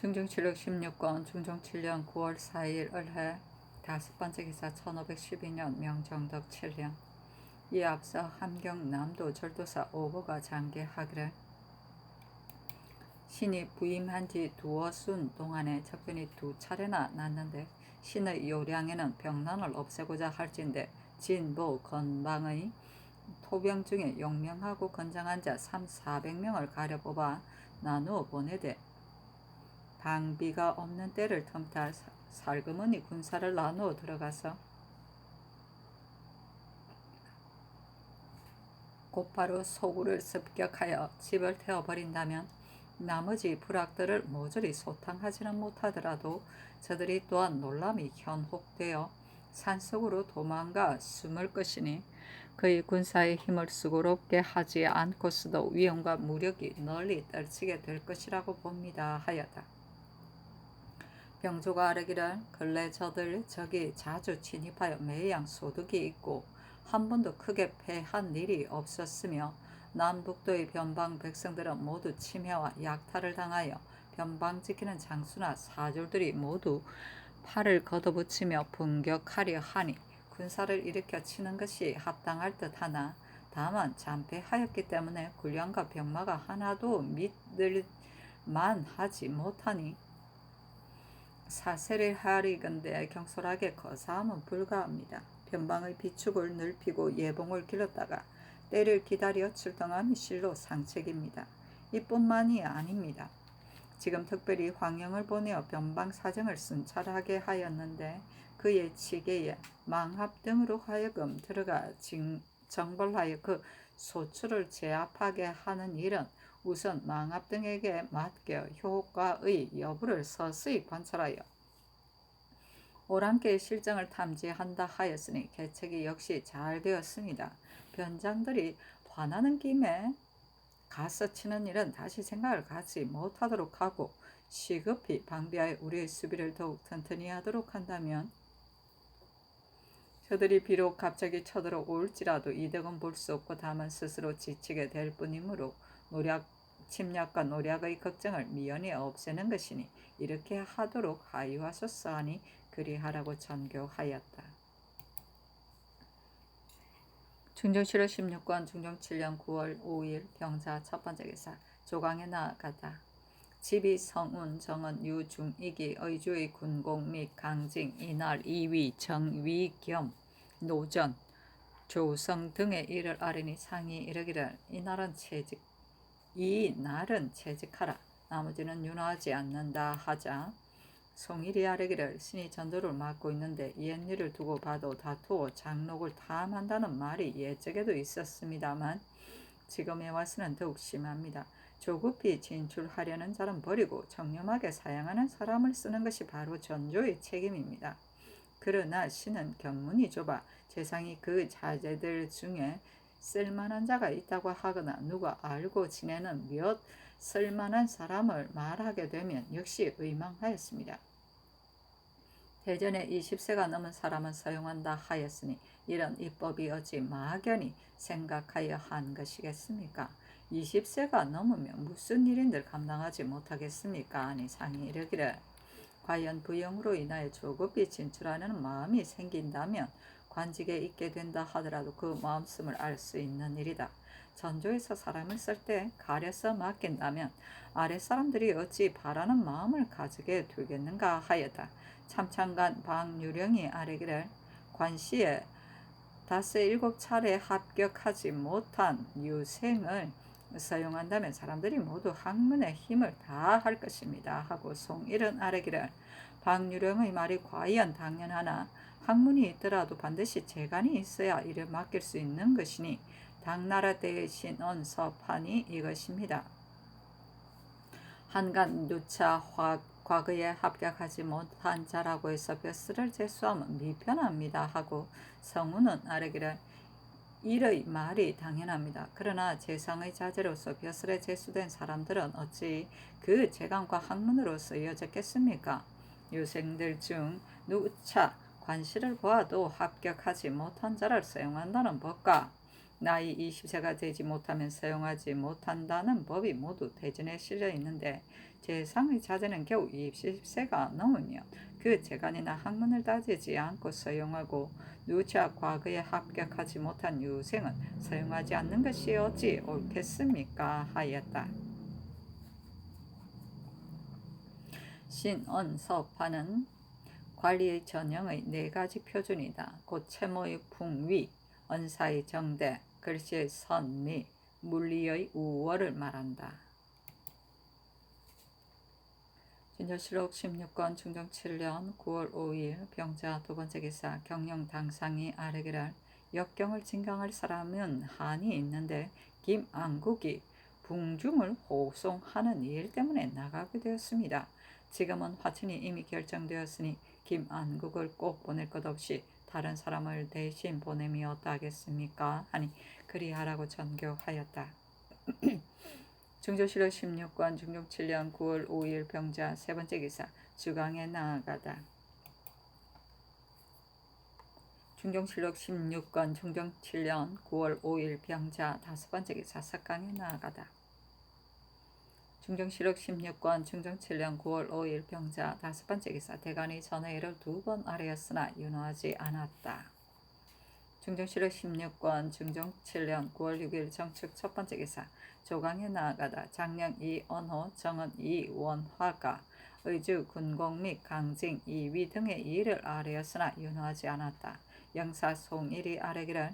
중종칠력 16권 중종 7년 9월 4일 을해 다섯 번째 기사 1512년 명정덕 7년. 이에 앞서 함경 남도 절도사 오보가 장계하기를 신이 부임한 지 두어순 동안에 적변이 두 차례나 났는데 신의 요량에는 병난을 없애고자 할진대 진보 건방의 토병 중에 용명하고 건장한 자 3,400명을 가려 뽑아 나누어 보내되 방비가 없는 때를 틈타 살그머니 군사를 나누어 들어가서 곧바로 소굴을 습격하여 집을 태워버린다면 나머지 부락들을 모조리 소탕하지는 못하더라도 저들이 또한 놀람이 현혹되어 산속으로 도망가 숨을 것이니 그의 군사의 힘을 수고롭게 하지 않고서도 위험과 무력이 널리 떨치게 될 것이라고 봅니다 하였다. 병조가 아뢰기를 근래 적이 자주 침입하여 매양 소득이 있고 한 번도 크게 패한 일이 없었으며 남북도의 변방 백성들은 모두 침해와 약탈을 당하여 변방 지키는 장수나 사졸들이 모두 팔을 걷어붙이며 분격하려 하니 군사를 일으켜 치는 것이 합당할 듯하나 다만 잔패하였기 때문에 군량과 병마가 하나도 믿을만 하지 못하니 사세를 하리건대 경솔하게 거사하면 불가합니다. 변방의 비축을 넓히고 예봉을 길렀다가 때를 기다려 출동함이 실로 상책입니다. 이뿐만이 아닙니다. 지금 특별히 황영을 보내어 변방 사정을 순찰하게 하였는데 그의 치계에 망합 등으로 하여금 들어가 정벌하여 그 소출을 제압하게 하는 일은 우선 망합 등에게 맡겨 효과의 여부를 서서히 관찰하여 오랑캐의 실정을 탐지한다 하였으니 계책이 역시 잘 되었습니다. 변장들이 화나는 김에 가서 치는 일은 다시 생각을 갖지 못하도록 하고 시급히 방비하여 우리의 수비를 더욱 튼튼히 하도록 한다면 저들이 비록 갑자기 쳐들어올지라도 이득은 볼 수 없고 다만 스스로 지치게 될 뿐이므로 침략과 노략의 걱정을 미연히 없애는 것이니 이렇게 하도록 하유하소서 하니 그리하라고 전교하였다. 중종 7월 16권 중종 7년 9월 5일 병자 첫 번째 기사 조강에 나아가다. 지비 성운 정은 유중익이 의주의 군공 및 강징 이날 이위 정위 겸 노전 조성 등의 일을 아뢰니 상이 이르기를 이 날은 채직하라 나머지는 윤호하지 않는다 하자 송일이 아뢰기를 신이 전도를 맡고 있는데 옛일을 두고 봐도 다투어 장록을 탐한다는 말이 예적에도 있었습니다만 지금에 와서는 더욱 심합니다. 조급히 진출하려는 자는 버리고 청렴하게 사양하는 사람을 쓰는 것이 바로 전조의 책임입니다. 그러나 신은 견문이 좁아 재상이 그 자제들 중에 쓸만한 자가 있다고 하거나 누가 알고 지내는 몇 쓸만한 사람을 말하게 되면 역시 의망하였습니다. 대전에 20세가 넘은 사람은 사용한다 하였으니 이런 입법이 어찌 막연히 생각하여 한 것이겠습니까? 20세가 넘으면 무슨 일인들 감당하지 못하겠습니까? 아니 상이 이르기를 과연 부영으로 인하여 조급히 진출하는 마음이 생긴다면 관직에 있게 된다 하더라도 그 마음씀을 알 수 있는 일이다. 전조에서 사람을 쓸 때 가려서 맡긴다면 아랫사람들이 어찌 바라는 마음을 가지게 되겠는가 하였다. 참찬간 방유령이 아뢰기를 관시에 5-7차례 합격하지 못한 유생을 사용한다면 사람들이 모두 학문에 힘을 다할 것입니다 하고 송일은 아뢰기를 방유령의 말이 과연 당연하나 학문이 있더라도 반드시 재간이 있어야 이를 맡길 수 있는 것이니 당나라 때의 신원 서판이 이것입니다. 한간 누차 과거에 합격하지 못한 자라고 해서 벼슬을 제수하면 미편합니다 하고 성우는 아뢰기를 일의 말이 당연합니다. 그러나 재상의 자제로서 벼슬에 제수된 사람들은 어찌 그 재간과 학문으로 쓰여졌겠습니까? 유생들 중 누차 관시를 보아도 합격하지 못한 자를 사용한다는 법과 나이 20세가 되지 못하면 사용하지 못한다는 법이 모두 대전에 실려 있는데 재상의 자제는 겨우 20세가 넘으면 그 재간이나 학문을 따지지 않고 사용하고 누차 과거에 합격하지 못한 유생은 사용하지 않는 것이 어찌 옳겠습니까? 하였다. 신언서파는 관리의 전형의 네 가지 표준이다. 곧 채모의 풍위, 언사의 정대, 글씨의 선미, 물리의 우월을 말한다. 진저실록 16권 중종 7년 9월 5일 병자 두 번째 기사 경영 당상이 아뢰기를 역경을 진강할 사람은 한이 있는데 김안국이 궁중을 호송하는 일 때문에 나가게 되었습니다. 지금은 화친이 이미 결정되었으니 김안국을 꼭 보낼 것 없이 다른 사람을 대신 보냄이 어떠하겠습니까? 하니 그리하라고 전교하였다. 중조실록 16권 중종 7년 9월 5일 병자 세 번째 기사 주강에 나아가다. 중종실록 16권 중종 7년 9월 5일 병자 다섯 번째 기사 석강에 나아가다. 중종실록 16권 중종 7년 9월 5일 병자 다섯 번째 기사 대간이 전회의를 2번 아뢰었으나 윤호하지 않았다. 중종실록 16권 중종 7년 9월 6일 정축 첫 번째 기사 조강에 나아가다. 장령 이언호 정은 이원화가 의주 군공 및 강징 이위 등의 일을 아뢰었으나 윤호하지 않았다. 영사 송일이 아뢰기를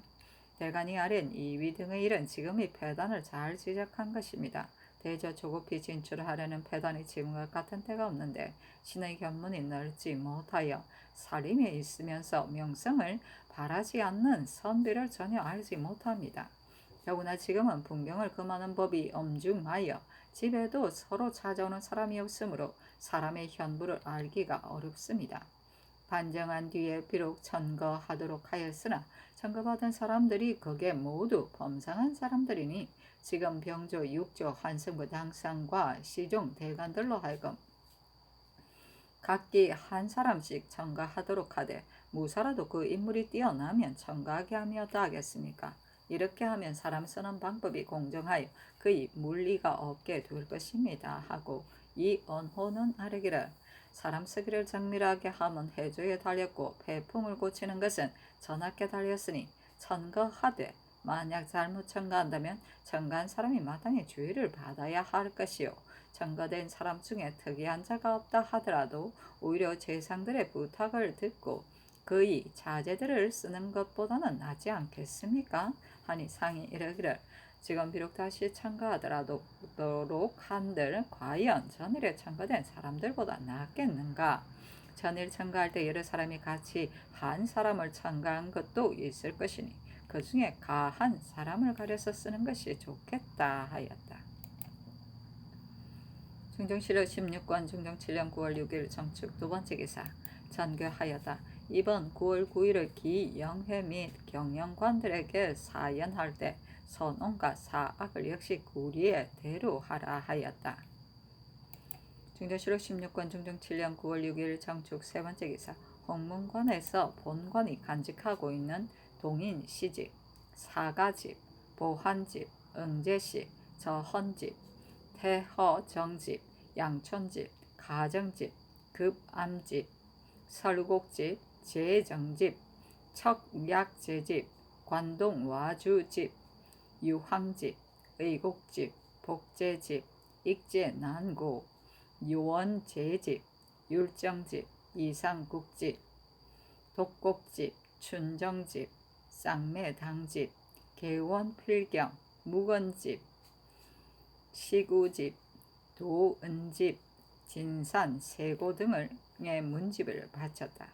대간이 아뢰는 이위 등의 일은 지금의 패단을 잘 지적한 것입니다. 대저 조급히 진출하려는 패단이 지금과 같은 때가 없는데 신의 견문이 넓지 못하여 살림에 있으면서 명성을 바라지 않는 선비를 전혀 알지 못합니다. 더구나 지금은 분경을 금하는 법이 엄중하여 집에도 서로 찾아오는 사람이 없으므로 사람의 현부를 알기가 어렵습니다. 반정한 뒤에 비록 천거하도록 하였으나 천거받은 사람들이 그게 모두 범상한 사람들이니 지금 병조, 육조, 환승부 당상과 시종, 대관들로 하여금 각기 한 사람씩 천거하도록 하되 무사라도 그 인물이 뛰어나면 천거하게 하며 어떠하겠습니까? 이렇게 하면 사람 쓰는 방법이 공정하여 그의 물리가 없게 될 것입니다. 하고 이 언호는 아뢰기를 사람 쓰기를 정밀하게 하면 해조에 달렸고 폐품을 고치는 것은 전하께 달렸으니 천거하되 만약 잘못 천거한다면 천거한 사람이 마땅히 주의를 받아야 할 것이요 천거된 사람 중에 특이한 자가 없다 하더라도 오히려 재상들의 부탁을 듣고 그의 자제들을 쓰는 것보다는 낫지 않겠습니까? 하니 상이 이르기를 지금 비록 다시 천거하더라도 한들 과연 전일에 천거된 사람들보다 낫겠는가? 전일 천거할 때 여러 사람이 같이 한 사람을 천거한 것도 있을 것이니 그 중에 가한 사람을 가려서 쓰는 것이 좋겠다 하였다. 중종실록 16권 중종 7년 9월 6일 정축 두 번째 기사 전교하였다. 이번 9월 9일을 기영회 및 경영관들에게 사연할 때 선언과 사악을 역시 구리에 대로하라 하였다. 중종실록 16권 중종 7년 9월 6일 정축 세 번째 기사 홍문관에서 본관이 간직하고 있는 동인 시집, 사가집, 보한집, 응제시, 저헌집, 태허정집, 양촌집, 가정집, 급암집, 설곡집, 제정집, 척약제집, 관동와주집, 유황집, 의곡집, 복제집, 익제난고, 유원제집, 율정집, 이상국집, 독곡집, 춘정집, 쌍매당집, 개원필경, 묵언집, 시구집, 도은집, 진산, 세고 등의 문집을 바쳤다.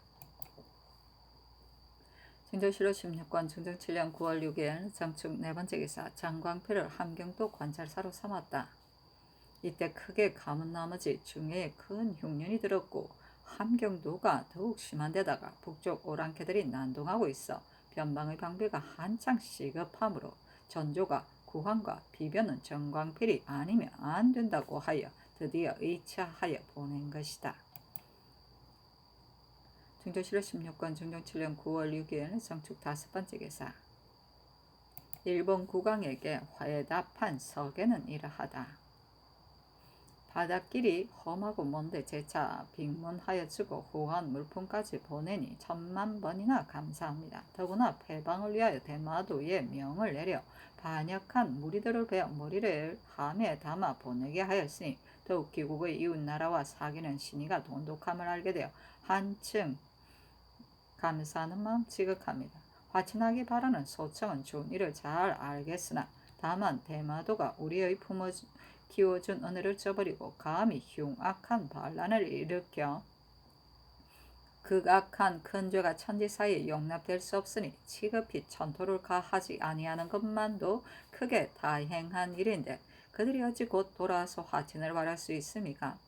중종실록 16권 중종 7년 9월 6일 정축 네 번째 기사 장광필을 함경도 관찰사로 삼았다. 이때 크게 가문 나머지 중에 큰 흉년이 들었고 함경도가 더욱 심한 데다가 북쪽 오랑캐들이 난동하고 있어 변방의 방비가 한창 시급하므로 전조가 구황과 비변은 정광필이 아니면 안 된다고 하여 드디어 의차하여 보낸 것이다. 중종실록 16권 중종 7년 9월 6일 정축 다섯 번째 기사 일본 국왕에게 회답한 서계는 이러하다. 바닷길이 험하고 먼데 재차 빙문하여 주고 후한 물품까지 보내니 10,000번이나 감사합니다. 더구나 패방을 위하여 대마도에 명을 내려 반역한 무리들을 베어 머리를 함에 담아 보내게 하였으니 더욱 귀국의 이웃나라와 사귀는 신의가 돈독함을 알게 되어 한층 감사하는 마음 지극합니다. 화친하기 바라는 소청은 좋은 일을 잘 알겠으나 다만 대마도가 우리의 키워준 은혜를 저버리고 감히 흉악한 반란을 일으켜 극악한 큰 죄가 천지 사이에 용납될 수 없으니 시급히 천토를 가하지 아니하는 것만도 크게 다행한 일인데 그들이 어찌 곧 돌아와서 화친을 바랄 수 있습니까?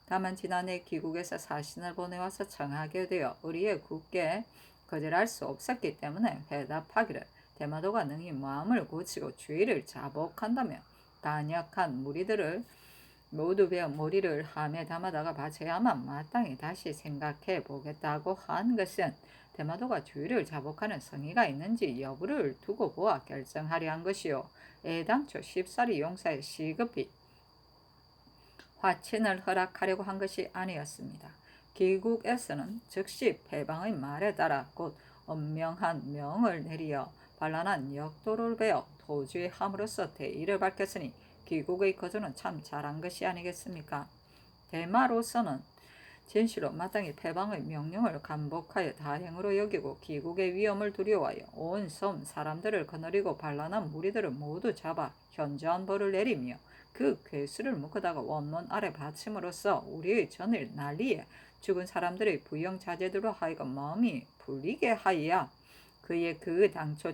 다만 지난해 귀국에서 사신을 보내와서 청하게 되어 우리의 굳게 거절할 수 없었기 때문에 회답하기를 대마도가 능히 마음을 고치고 주의를 자복한다며 단약한 무리들을 모두 베어 머리를 함에 담아다가 바쳐야만 마땅히 다시 생각해 보겠다고 한 것은 대마도가 주의를 자복하는 성의가 있는지 여부를 두고 보아 결정하려 한 것이요. 애당초 쉽사리 용사에 시급히 화친을 허락하려고 한 것이 아니었습니다. 귀국에서는 즉시 패방의 말에 따라 곧 엄명한 명을 내리어 반란한 역도를 베어 도주함으로써 대의를 밝혔으니 귀국의 거주는 참 잘한 것이 아니겠습니까? 대마로서는 진실로 마땅히 패방의 명령을 간복하여 다행으로 여기고 귀국의 위험을 두려워하여 온 섬 사람들을 거느리고 반란한 무리들을 모두 잡아 현저한 벌을 내리며 그 괴수를 묶어다가 원문 아래 바침으로써 우리의 전일 난리에 죽은 사람들의 부영자제들로 하여금 마음이 풀리게 하여 그의 그 당초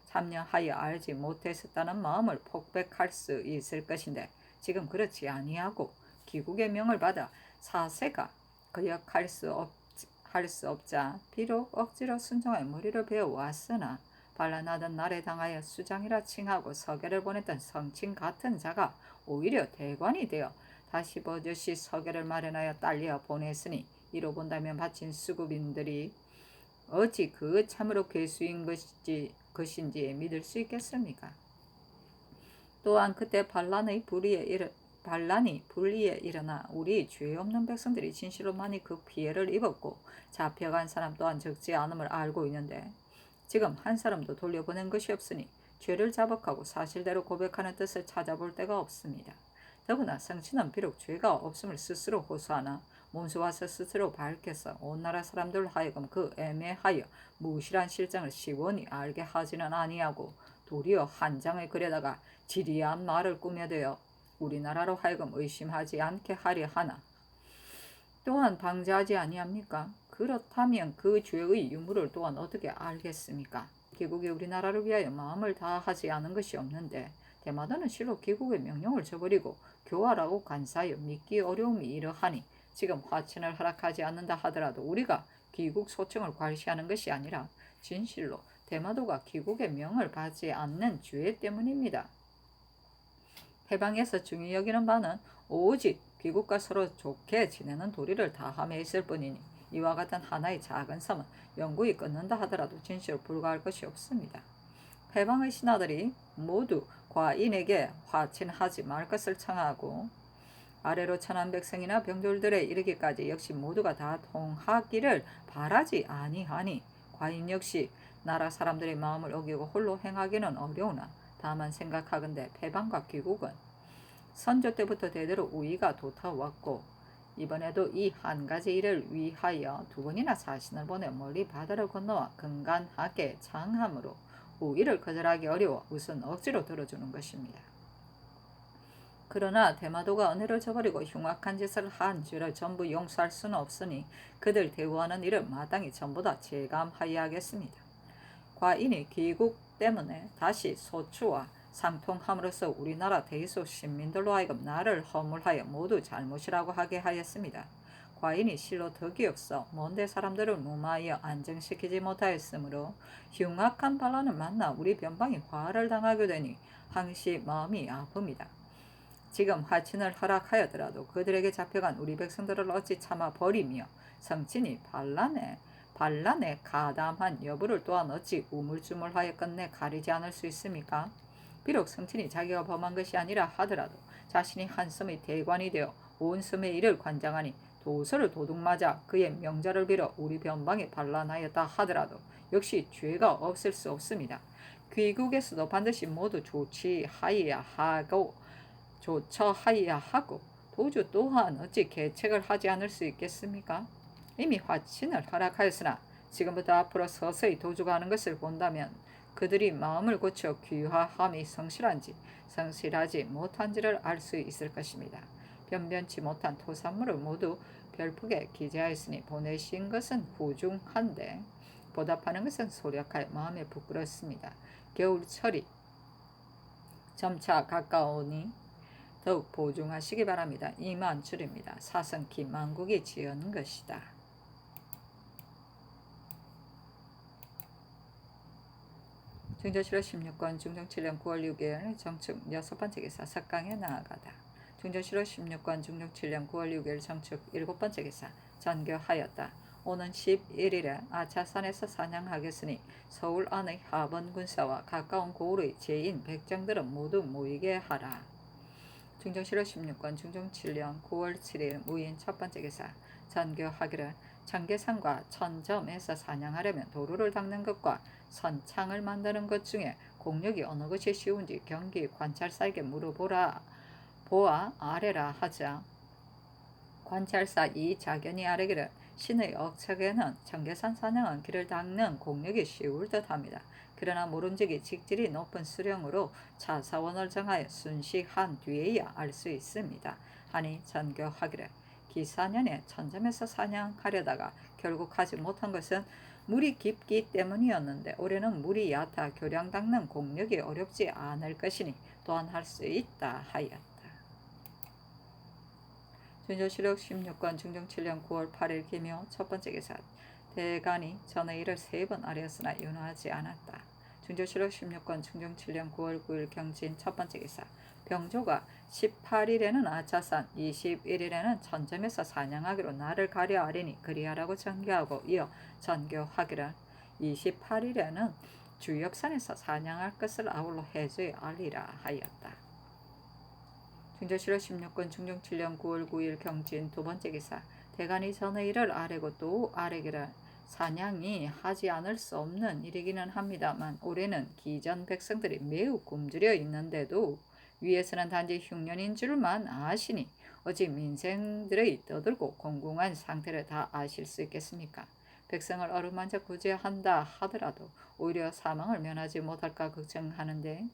참여하여 알지 못했었다는 마음을 폭백할 수 있을 것인데 지금 그렇지 아니하고 귀국의 명을 받아 사세가 거역할 수 없자 비록 억지로 순종하여 머리를 베어 왔으나 반란하던 날에 당하여 수장이라 칭하고 서계를 보냈던 성친 같은 자가 오히려 대관이 되어 다시 버젓이 서계를 마련하여 딸려 보냈으니 이로 본다면 바친 수급인들이 어찌 그 참으로 괴수인 것인지 믿을 수 있겠습니까? 또한 그때 반란이 불리에 일어나 우리 죄 없는 백성들이 진실로 많이 그 피해를 입었고 잡혀간 사람 또한 적지 않음을 알고 있는데 지금 한 사람도 돌려보낸 것이 없으니 죄를 자복하고 사실대로 고백하는 뜻을 찾아볼 데가 없습니다. 더구나 성친은 비록 죄가 없음을 스스로 호소하나 몸소 와서 스스로 밝혀서 온 나라 사람들 하여금 그 애매하여 무실한 실정을 시원히 알게 하지는 아니하고 도리어 한 장의 글에다가 지리한 말을 꾸며대어 우리나라로 하여금 의심하지 않게 하려 하나 또한 방지하지 아니합니까? 그렇다면 그 죄의 유무를 또한 어떻게 알겠습니까? 귀국이 우리나라를 위하여 마음을 다하지 않은 것이 없는데 대마도는 실로 귀국의 명령을 저버리고 교활하고 간사하여 믿기 어려움이 이러하니 지금 화친을 허락하지 않는다 하더라도 우리가 귀국 소청을 괄시하는 것이 아니라 진실로 대마도가 귀국의 명을 받지 않는 죄 때문입니다. 해방에서 중요 여기는 바는 오직 귀국과 서로 좋게 지내는 도리를 다함에 있을 뿐이니 이와 같은 하나의 작은 섬은 영구히 끊는다 하더라도 진실로 불과할 것이 없습니다. 해방의 신하들이 모두 과인에게 화친하지 말 것을 청하고 아래로 천한 백성이나 병졸들에 이르기까지 역시 모두가 다 통하기를 바라지 아니하니 과인 역시 나라 사람들의 마음을 어기고 홀로 행하기는 어려우나 다만 생각하건대 패방과 귀국은 선조 때부터 대대로 우위가 돋아왔고 이번에도 이 한 가지 일을 위하여 2번이나 사신을 보내 멀리 바다를 건너와 근간하게 장함으로 우위를 거절하기 어려워 우선 억지로 들어주는 것입니다. 그러나 대마도가 은혜를 저버리고 흉악한 짓을 한 죄를 전부 용서할 수는 없으니 그들 대우하는 일을 마땅히 전부 다 재감하여야겠습니다. 과인이 귀국 때문에 다시 소추와 상통함으로써 우리나라 대소 신민들로 하여금 나를 허물하여 모두 잘못이라고 하게 하였습니다. 과인이 실로 덕이 없어 먼데 사람들을 무마하여 안정시키지 못하였으므로 흉악한 반란을 만나 우리 변방이 화를 당하게 되니 항시 마음이 아픕니다. 지금 화친을 허락하여더라도 그들에게 잡혀간 우리 백성들을 어찌 참아 버리며 성친이 반란에 가담한 여부를 또한 어찌 우물쭈물하여 끝내 가리지 않을 수 있습니까? 비록 성친이 자기가 범한 것이 아니라 하더라도 자신이 한 섬의 대관이 되어 온 섬의 일을 관장하니 도서를 도둑맞아 그의 명자를 빌어 우리 변방에 반란하였다 하더라도 역시 죄가 없을 수 없습니다. 귀국에서도 반드시 모두 조처하여야 하고 도주 또한 어찌 계책을 하지 않을 수 있겠습니까? 이미 화친을 허락하였으나 지금부터 앞으로 서서히 도주가 하는 것을 본다면 그들이 마음을 고쳐 귀화함이 성실한지 성실하지 못한지를 알 수 있을 것입니다. 변변치 못한 토산물을 모두 별풍에 기재하였으니 보내신 것은 후중한데 보답하는 것은 소략하여 마음에 부끄럽습니다. 겨울철이 점차 가까우니 더욱 보중하시기 바랍니다. 이만 줄입니다. 사성 김만국이 지은 것이다. 중조실록 16권 중종 7년 9월 6일 정축 6번째 기사 석강에 나아가다. 중조실록 16권 중종 7년 9월 6일 정축 7번째 기사 전교하였다. 오는 11일에 아차산에서 사냥하겠으니 서울 안의 하번 군사와 가까운 고을의 제인 백정들은 모두 모이게 하라. 중종실록 16권 중종 7년 9월 7일 무인 첫번째 기사 전교하기를 청계산과 천점에서 사냥하려면 도루를 닦는 것과 선창을 만드는 것 중에 공력이 어느 것이 쉬운지 경기 관찰사에게 물어보라. 보아 아래라 하자 관찰사 이자견이 아래기를 신의 억척에는 청계산 사냥은 길을 닦는 공력이 쉬울 듯합니다. 그러나 모름지기 직질이 높은 수령으로 차사원을 정하여 순식한 뒤에야 알 수 있습니다. 하니 전교하기를 기사년에 천점에서 사냥하려다가 결국 하지 못한 것은 물이 깊기 때문이었는데 올해는 물이 얕아 교량 닦는 공력이 어렵지 않을 것이니 또한 할 수 있다 하였다. 중조실록 16권 중종 7년 9월 8일 기묘 첫번째 기사 대간이 전의 일을 3번 아뢰었으나 윤호하지 않았다. 중조실록 16권 중종 7년 9월 9일 경진 첫번째 기사 병조가 18일에는 아차산 21일에는 천점에서 사냥하기로 나를 가려 하리니 그리하라고 전교하고 이어 전교하기를 28일에는 주역산에서 사냥할 것을 아울러 해주에 알리라 하였다. 중조실록 16권 중종 7년 9월 9일 경진 두번째 기사 대간이 전의 일을 아뢰고 또 아뢰기를 사냥이 하지 않을 수 없는 일이기는 합니다만 올해는 기전 백성들이 매우 굶주려 있는데도 위에서는 단지 흉년인 줄만 아시니 어찌 민생들의 떠들고 공공한 상태를 다 아실 수 있겠습니까? 백성을 어루만져 구제한다 하더라도 오히려 사망을 면하지 못할까 걱정하는데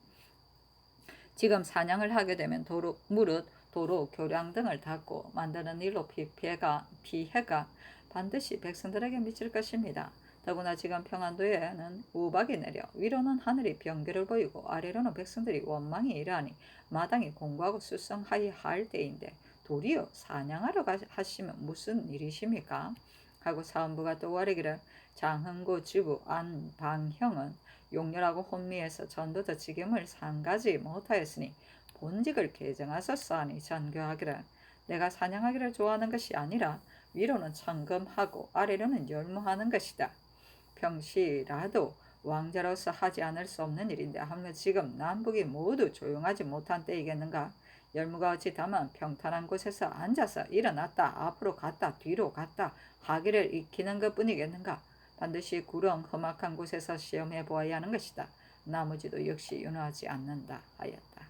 지금 사냥을 하게 되면 무릇 도로, 교량 등을 닫고 만드는 일로 피해가 반드시 백성들에게 미칠 것입니다. 더구나 지금 평안도에는 우박이 내려 위로는 하늘이 병기를 보이고 아래로는 백성들이 원망이 이러하니 마땅히 공부하고 수성하여야 할 때인데 도리어 사냥하러 하시면 무슨 일이십니까? 하고 사원부가 또 아뢰기를 장흥고 주부 안방형은 용렬하고 혼미해서 전부터 지금을 상가지 못하였으니 본직을 개정하소서 하니 전교하기를 내가 사냥하기를 좋아하는 것이 아니라 위로는 청금하고 아래로는 열무하는 것이다. 평시라도 왕자로서 하지 않을 수 없는 일인데 하물며 지금 남북이 모두 조용하지 못한 때이겠는가? 열무가 어찌 다만 평탄한 곳에서 앉아서 일어났다 앞으로 갔다 뒤로 갔다 하기를 익히는 것뿐이겠는가? 반드시 구렁 험악한 곳에서 시험해 보아야 하는 것이다. 나머지도 역시 윤호하지 않는다 하였다.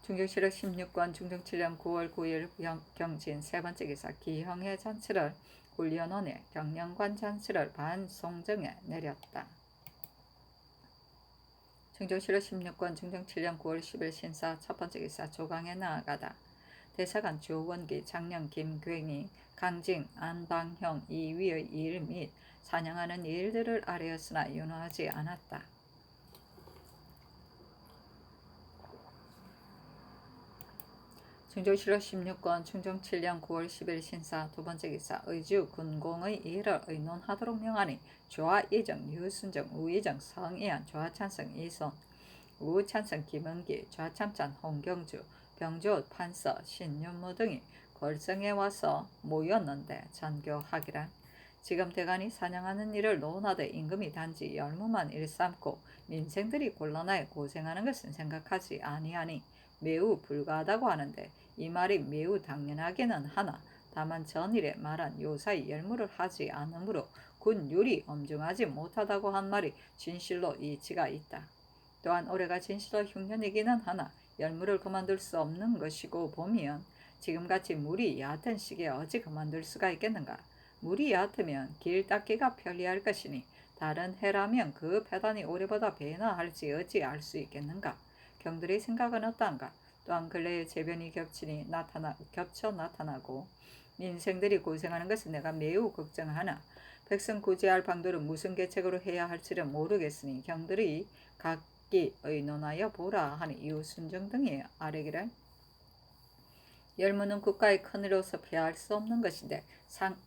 중종실록 16권 중종 7년 9월 9일 경진 세번째 기사 기형의 잔치를 훈련원에 경영관 잔치를 반송정에 내렸다. 중종실록 16권 중종 7년 9월 10일 신사 첫번째 기사 조강에 나아가다. 대사관 조원기 장령 김굉이 강징 안방형 이위의 일 및 사냥하는 일들을 아뢰었으나 윤호하지 않았다. 중종실록 16권 중종 7년 9월 10일 신사 두번째 기사 의주 군공의 일을 의논하도록 명하니 좌이정 유순정 우이정 성이안 좌찬성 이손 우찬성 김은기 좌참찬 홍경주 병조 판서 신윤무 등이 벌정에 와서 모였는데 전교하기란 지금 대간이 사냥하는 일을 논하되 임금이 단지 열무만 일삼고 민생들이 곤란하여 고생하는 것은 생각하지 아니하니 매우 불가하다고 하는데 이 말이 매우 당연하기는 하나 다만 전일에 말한 요사이 열무를 하지 않으므로 군 율이 엄중하지 못하다고 한 말이 진실로 이치가 있다. 또한 올해가 진실로 흉년이기는 하나 열무를 그만둘 수 없는 것이고 보면 지금같이 물이 얕은 시기에 어찌 그만둘 수가 있겠는가. 물이 얕으면 길 닦기가 편리할 것이니 다른 해라면 그 배단이 올해보다 배나 할지 어찌 알 수 있겠는가. 경들의 생각은 어떠한가. 또한 근래에 재변이 겹쳐 나타나고 민생들이 고생하는 것은 내가 매우 걱정하나 백성 구제할 방도를 무슨 계책으로 해야 할지를 모르겠으니 경들이 각기 의논하여 보라 하니 이후 순정 등이 아뢰기를 열무는 국가의 큰일로서 피할 수 없는 것인데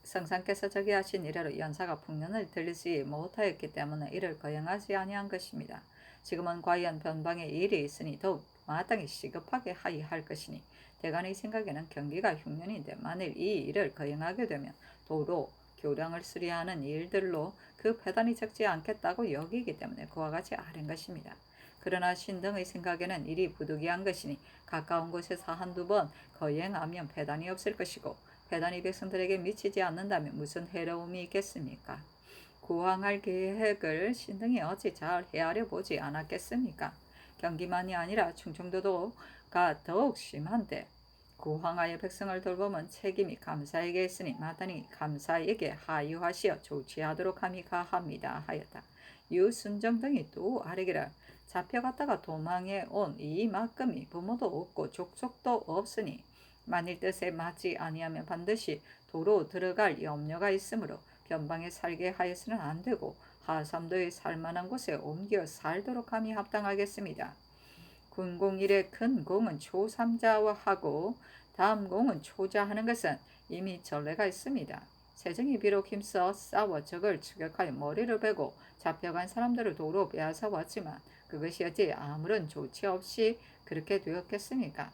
성상께서 저기 하신 이래로 연사가 풍년을 들리지 못하였기 때문에 이를 거행하지 아니한 것입니다. 지금은 과연 변방에 일이 있으니 더욱 마땅히 시급하게 하이할 것이니 대간의 생각에는 경기가 흉년인데 만일 이 일을 거행하게 되면 도로 교량을 수리하는 일들로 그 배단이 적지 않겠다고 여기기 때문에 그와 같이 아랜 것입니다. 그러나 신등의 생각에는 일이 부득이한 것이니 가까운 곳에서 한두 번 거행하면 배단이 없을 것이고 배단이 백성들에게 미치지 않는다면 무슨 해로움이 있겠습니까? 구항할 계획을 신등이 어찌 잘 헤아려 보지 않았겠습니까? 경기만이 아니라 충청도도가 더욱 심한데 구황하여 백성을 돌보면 책임이 감사에게 있으니 마땅히 감사에게 하유하시어 조치하도록 함이 가합니다 하였다. 유순정 등이 또 아뢰기를 잡혀갔다가 도망해 온 이 막금이 부모도 없고 족속도 없으니 만일 뜻에 맞지 아니하면 반드시 도로 들어갈 염려가 있으므로 변방에 살게 하여서는 안 되고 하삼도에 살만한 곳에 옮겨 살도록 함이 합당하겠습니다. 군공일의 큰 공은 초삼자와 하고 다음 공은 초자 하는 것은 이미 전례가 있습니다. 세정이 비록 힘써 싸워 적을 추격하여 머리를 베고 잡혀간 사람들을 도로 빼앗아 왔지만 그것이 어찌 아무런 조치 없이 그렇게 되었겠습니까?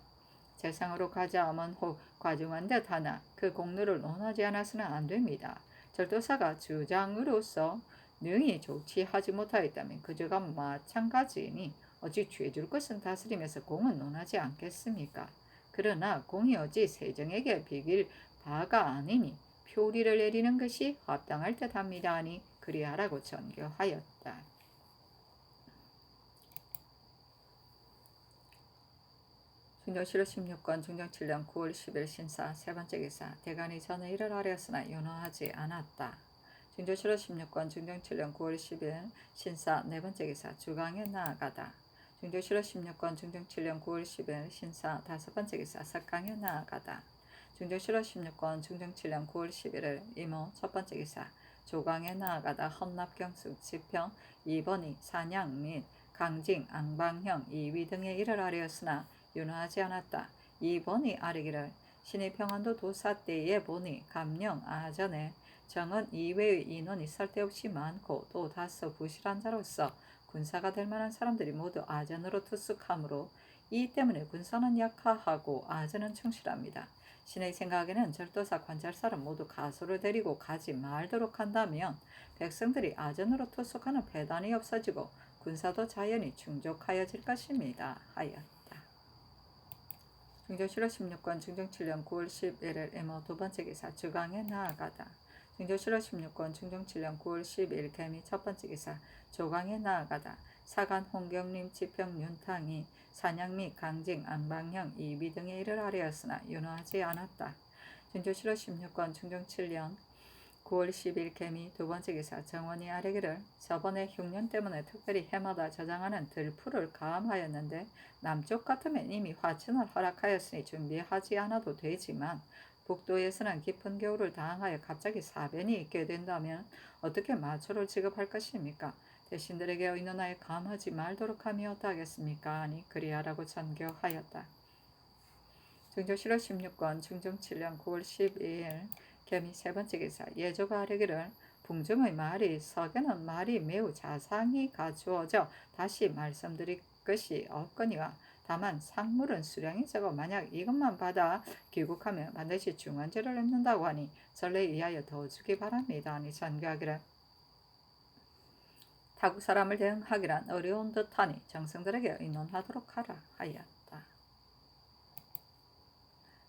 세상으로 가자하면 혹 과중한 듯 하나 그 공로를 논하지 않아서는 안 됩니다. 절도사가 주장으로서 능히 조치하지 못하였다면 그저가 마찬가지이니 어찌 죄줄 것은 다스리면서 공은 논하지 않겠습니까? 그러나 공이 어찌 세정에게 비길 바가 아니니 표리를 내리는 것이 합당할 듯합니다 하니 그리하라고 전교하였다. 중정실록 16권 중정 7년 9월 10일 신사 세번째 기사 대간이 전에 일을 하려으나 윤허하지 않았다. 중정실록 16권 중정 7년 9월 10일 신사 네번째 기사 주강에 나아가다. 중정실록 16권 중정 7년 9월 10일 신사 다섯번째 기사 석강에 나아가다. 중정실록 16권 중정 7년 9월 11일 이모 첫번째 기사 조강에 나아가다 헌납경숙 지평 2번이 산양 및 강징 앙방형 2위 등의 일을 하려으나 윤허하지 않았다. 2번이 아뢰기를 신의 평안도 도사 때에 보니 감령 아전에 정은 이외의 인원이 쓸데없이 많고 또 다소 부실한 자로서 군사가 될 만한 사람들이 모두 아전으로 투숙하므로 이 때문에 군사는 약화하고 아전은 충실합니다. 신의 생각에는 절도사 관찰사를 모두 가소를 데리고 가지 말도록 한다면 백성들이 아전으로 투숙하는 배단이 없어지고 군사도 자연히 충족하여질 것입니다 하였다. 중정실록 16권 중정 7년 9월 11일 이모 두번째 기사 주강에 나아가다. 중정실록 16권 중정 7년 9월 12일 개미 첫번째 기사 조강에 나아가다. 사간 홍경림 지평 윤탕이 산양 및 강징 안방형 이비 등의 일을 하려으나 윤허하지 않았다. 중정실록 16권 중정 7년 9월 10일 개미 두번째 기사 정원이 아뢰기를 저번에 흉년 때문에 특별히 해마다 저장하는 들풀을 가함하였는데 남쪽 같으면 이미 화천을 허락하였으니 준비하지 않아도 되지만 북도에서는 깊은 겨울을 당하여 갑자기 사변이 있게 된다면 어떻게 마초를 지급할 것입니까? 대신들에게 의논하여 감하지 말도록 함이 어떠하겠습니까? 아니 그리하라고 전교하였다. 중정실록 16권 중정 7년 9월 12일 개미 세번째 기사 예조가 아뢰기를 풍중의 말이 석에는 말이 매우 자상히 갖추어져 다시 말씀드릴 것이 없거니와 다만 상물은 수량이 적어 만약 이것만 받아 귀국하면 반드시 중환죄를 입는다고 하니 전례에 의하여 더 주기 바랍니다. 하니 전교하기를 타국 사람을 대응하기란 어려운 듯하니 정승들에게 의논하도록 하라 하였다.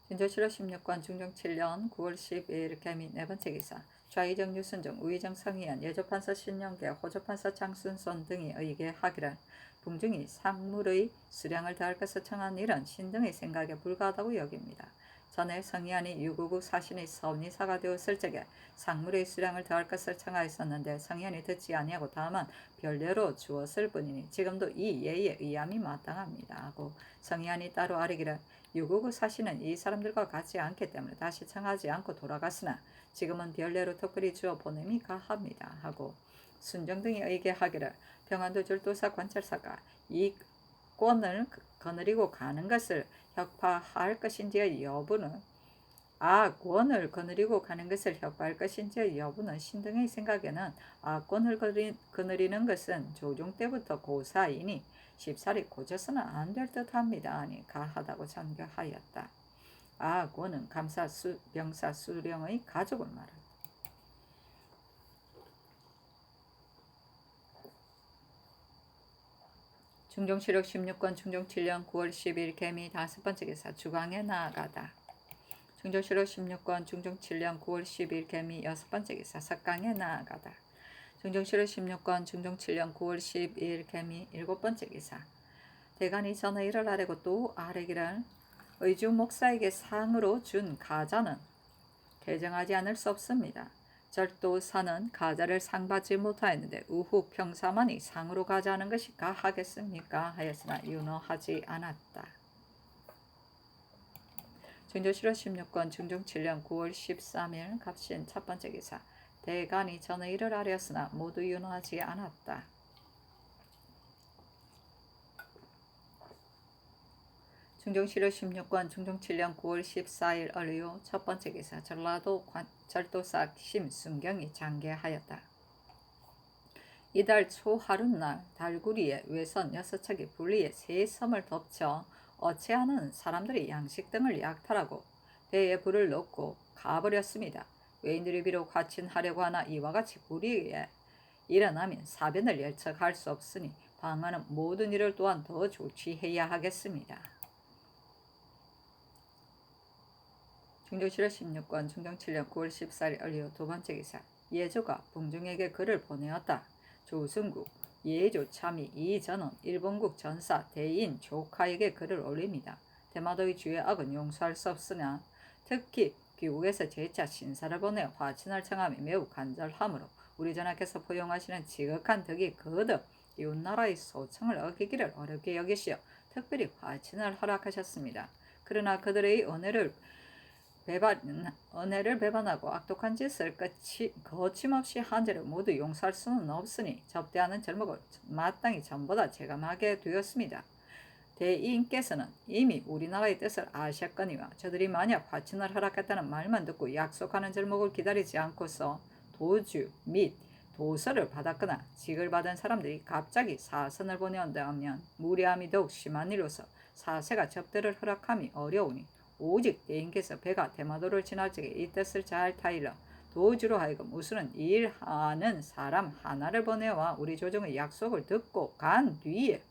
진조실호 16권 중종 7년 9월 12일 개미 네 번째 기사 좌의정 유순종 우의정 성희연 예조판사 신영계 호조판사 장순손 등이 의계하기를 궁중이 상물의 수량을 더할 것을 청한 일은 신등의 생각에 불과하다고 여깁니다. 전에 성희안이 유구국 사신의 서운이사가 되었을 적에 상물의 수량을 더할 것을 청하였었는데 성희안이 듣지 아니하고 다만 별례로 주었을 뿐이니 지금도 이 예에 의함이 마땅합니다 하고 성희안이 따로 아뢰기를 유구국 사신은 이 사람들과 같지 않기 때문에 다시 청하지 않고 돌아갔으나 지금은 별례로 특별히 주어 보냄이 가합니다 하고 순정 등이 의계하기를 평안도 절도사 관찰사가 이 권을 거느리고 가는 것을 혁파할 것인지의 여부는 권을 거느리고 가는 것을 혁파할 것인지의 여부는 신등의 생각에는 권을 거느리는 것은 조종 때부터 고사이니 쉽사리 고쳐서는 안 될 듯합니다 하니 가하다고 전교하였다. 권은 감사 병사 수령의 가족을 말한다. 중종실록 16권 중종 7년 9월 10일 개미 5번째 기사 주광에 나아가다. 중종실록 16권 중종 7년 9월 10일 개미 6번째 기사 석강에 나아가다. 중종실록 16권 중종 7년 9월 10일 개미 7번째 기사 대간이 전에 이를 아뢰고 또 아뢰기를 의주 목사에게 상으로 준 가자는 개정하지 않을 수 없습니다. 절도사는 가자를 상받지 못하였는데 우후 평사만이 상으로 가자하는 것이 가하겠습니까? 하였으나 윤허하지 않았다. 중조실록 16권 중종 7년 9월 13일 갑신 첫번째 기사 대간이 전의 일을 아뢰었으나 모두 윤허하지 않았다. 중종실록 16권 중종 7년 9월 14일 얼류 첫번째 기사 전라도 절도사 심순경이 장계하였다. 이달 초 하룻날 달구리에 외선 6척이 분리에 세 섬을 덮쳐 어체하는 사람들이 양식 등을 약탈하고 배에 불을 넣고 가버렸습니다. 외인들이 비록 화친하려고 하나 이와 같이 불의에 일어나면 사변을 예측할 수 없으니 방하는 모든 일을 또한 더 조치해야 하겠습니다. 중종실록 16권 중종 7년 9월 14일 얼류 두번째 기사 예조가 봉중에게 글을 보내었다. 조승국 예조 참의 이전원 일본국 전사 대인 조카에게 글을 올립니다. 대마도의 주의 악은 용서할 수 없으나 특히 귀국에서 재차 신사를 보내 화친을 청함이 매우 간절하므로 우리 전하께서 포용하시는 지극한 덕이 거듭 이웃나라의 소청을 어기기를 어렵게 여기시어 특별히 화친을 허락하셨습니다. 그러나 그들의 은혜를 배반하고 악독한 짓을 거침없이 한죄를 모두 용서할 수는 없으니 접대하는 절목을 마땅히 전보다 체감하게 되었습니다. 대인께서는 이미 우리나라의 뜻을 아셨거니와 저들이 만약 화친을 허락했다는 말만 듣고 약속하는 절목을 기다리지 않고서 도주 및 도서를 받았거나 직을 받은 사람들이 갑자기 사선을 보내온다면 무례함이 더욱 심한 일로서 사세가 접대를 허락함이 어려우니 오직 대인께서 배가 대마도를 지날 적에 이 뜻을 잘 타일러 도주로 하여금 우선은 일하는 사람 하나를 보내와 우리 조정의 약속을 듣고 간 뒤에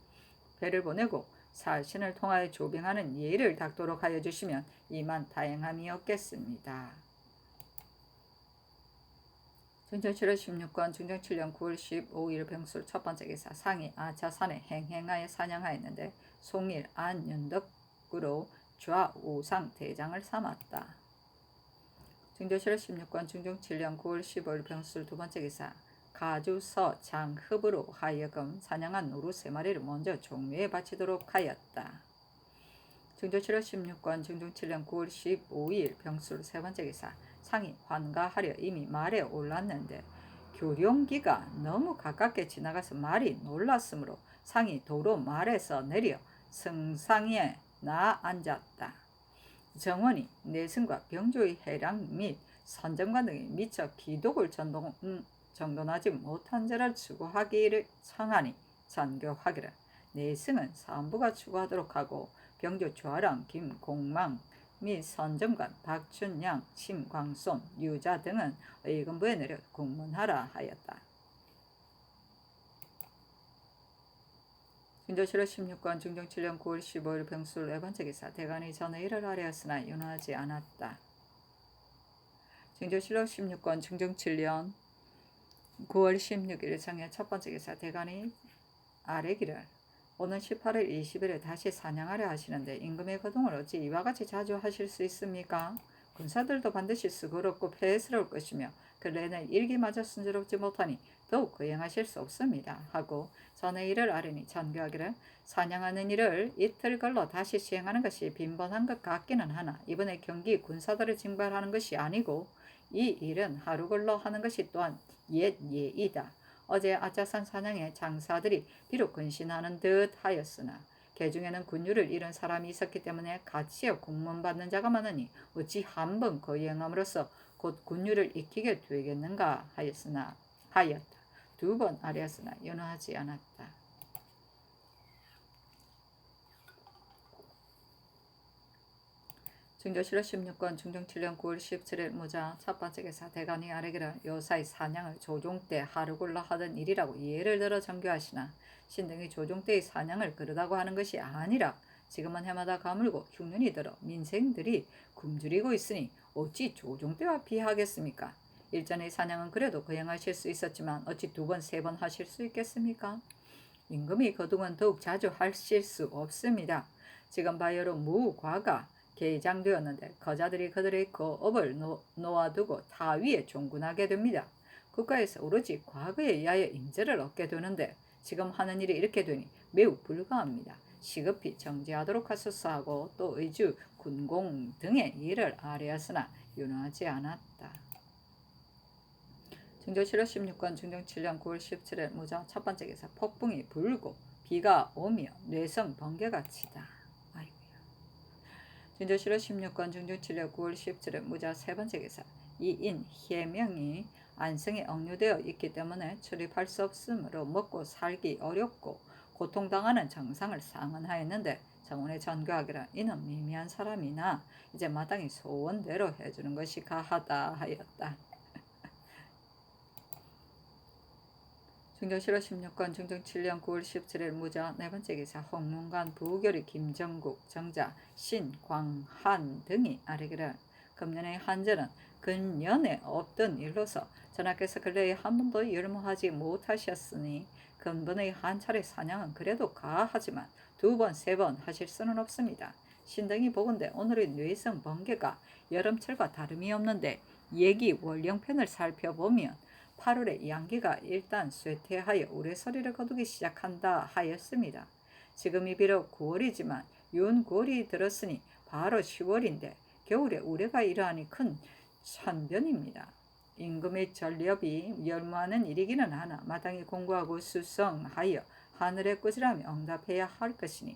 배를 보내고 사신을 통하여 조병하는 예를 닦도록 하여 주시면 이만 다행함이었겠습니다. 중종실록 16권 중종 7년 9월 15일 병술 첫번째 기사 상이 아차산에 행행하여 사냥하였는데 송일 안윤덕으로 좌우상 대장을 삼았다. 중조실록 16권 중종 7년 9월 15일 병술 두번째 기사 가주서 장흡으로 하여금 사냥한 노루 3마리를 먼저 종묘에 바치도록 하였다. 중조실록 16권 중종 7년 9월 15일 병술 세번째 기사 상이 환가하려 이미 말에 올랐는데 교룡기가 너무 가깝게 지나가서 말이 놀랐으므로 상이 도로 말에서 내려 승상에 나 앉았다. 정원이 내승과 병조의 해량 및 선정관 등이 미처 기독을 정돈하지 못한 자를 추구하기를 청하니 전교하기를 내승은 사원부가 추구하도록 하고 병조 주하랑 김공망 및 선정관 박춘양 심광손 유자 등은 의금부에 내려 국문하라 하였다. 진도실록 16권 중종 7년 9월 15일 병술 네 번째 기사 대간이 전에 일을 아뢰었으나 윤호하지 않았다. 진도실록 16권 중종 7년 9월 16일 정해 첫 번째 기사 대간이 아뢰기를 오는 18일 20일에 다시 사냥하려 하시는데 임금의 거동을 어찌 이와 같이 자주 하실 수 있습니까? 군사들도 반드시 수고롭고 폐해스러울 것이며 근래에는 일기마저 순조롭지 못하니 더욱 거행하실 수 없습니다. 하고 전에 일을 아뢰니 전교하기를 사냥하는 일을 이틀 걸러 다시 시행하는 것이 빈번한 것 같기는 하나 이번에 경기 군사들을 징발하는 것이 아니고 이 일은 하루 걸러 하는 것이 또한 옛 예이다. 어제 아차산 사냥에 장사들이 비록 근신하는 듯 하였으나 개중에는 군유를 잃은 사람이 있었기 때문에 가치여 국문받는 자가 많으니 어찌 한번 거행함으로써 곧 군유를 익히게 되겠는가 하였다. 두 번 아뢰었으나 연호하지 않았다. 중조실록 16권 중종 7년 9월 17일 무자 첫 번째 기사 대간이 아뢰기를 요사이 사냥을 조종 때 하루 골라 하던 일이라고 예를 들어 정교하시나 신등이 조종 때의 사냥을 그러다고 하는 것이 아니라 지금은 해마다 가물고 흉년이 들어 민생들이 굶주리고 있으니 어찌 조종 때와 비하겠습니까? 일전의 사냥은 그래도 거행하실 수 있었지만 어찌 두 번, 세 번 하실 수 있겠습니까? 임금이 거동은 더욱 자주 하실 수 없습니다. 지금 바야로 무과가 개장되었는데 거자들이 그들의 업을 놓아두고 타 위에 종군하게 됩니다. 국가에서 오로지 과거에 의하여 임자를 얻게 되는데 지금 하는 일이 이렇게 되니 매우 불가합니다. 시급히 정지하도록 하소서 하고 또 의주, 군공 등의 일을 아뢰었으나 윤호하지 않았다. 중조실록 16권 중종 7년 9월 17일 무자 첫 번째 기사 폭풍이 불고 비가 오며 뇌성 번개가 치다. 진조실록 16권 중종 7년 9월 17일 무자 세 번째 기사 이인 해명이 안성에 억류되어 있기 때문에 출입할 수 없으므로 먹고 살기 어렵고 고통당하는 정상을 상언하였는데 정원에 전교하기를 이는 미미한 사람이나 이제 마땅히 소원대로 해주는 것이 가하다 하였다. 중조실록 16권 중종 7년 9월 17일 무자 네 번째 기사 홍문관 부교리 김정국 정자 신광한 등이 아뢰기를 금년의 한전은 근년에 없던 일로서 전하께서 근래에 한 번도 열무하지 못하셨으니 근본의 한 차례 사냥은 그래도 가하지만 두 번, 세 번 하실 수는 없습니다. 신등이 보건대 오늘의 뇌성 번개가 여름철과 다름이 없는데 예기 월령편을 살펴보면 8월에 양기가 일단 쇠퇴하여 우레소리를 거두기 시작한다 하였습니다. 지금이 비록 9월이지만 윤 9월이 들었으니 바로 10월인데 겨울에 우레가 이러하니 큰 천변입니다. 임금의 전력이 열무하는 일이기는 하나 마땅히 공부하고 수성하여 하늘의 꾸지람에 응답해야 할 것이니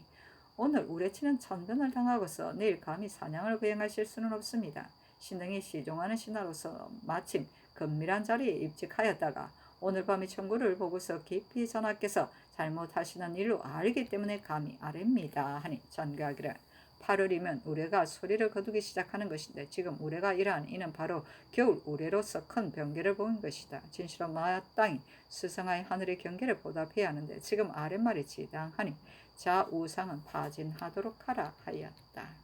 오늘 우레치는 천변을 당하고서 내일 감히 사냥을 거행하실 수는 없습니다. 신등이 시종하는 신하로서 마침 은밀한 자리에 입직하였다가 오늘 밤에 청구를 보고서 깊이 전하께서 잘못하시는 일로 알기 때문에 감히 아뢰입니다 하니 전교하기를 8월이면 우레가 소리를 거두기 시작하는 것인데 지금 우레가 이러한 이는 바로 겨울 우레로서 큰 병개를 보인 것이다. 진실은 마땅히 수성하여 하늘의 경계를 보답해야 하는데 지금 아랫말이 지당하니 좌우상은 파진하도록 하라 하였다.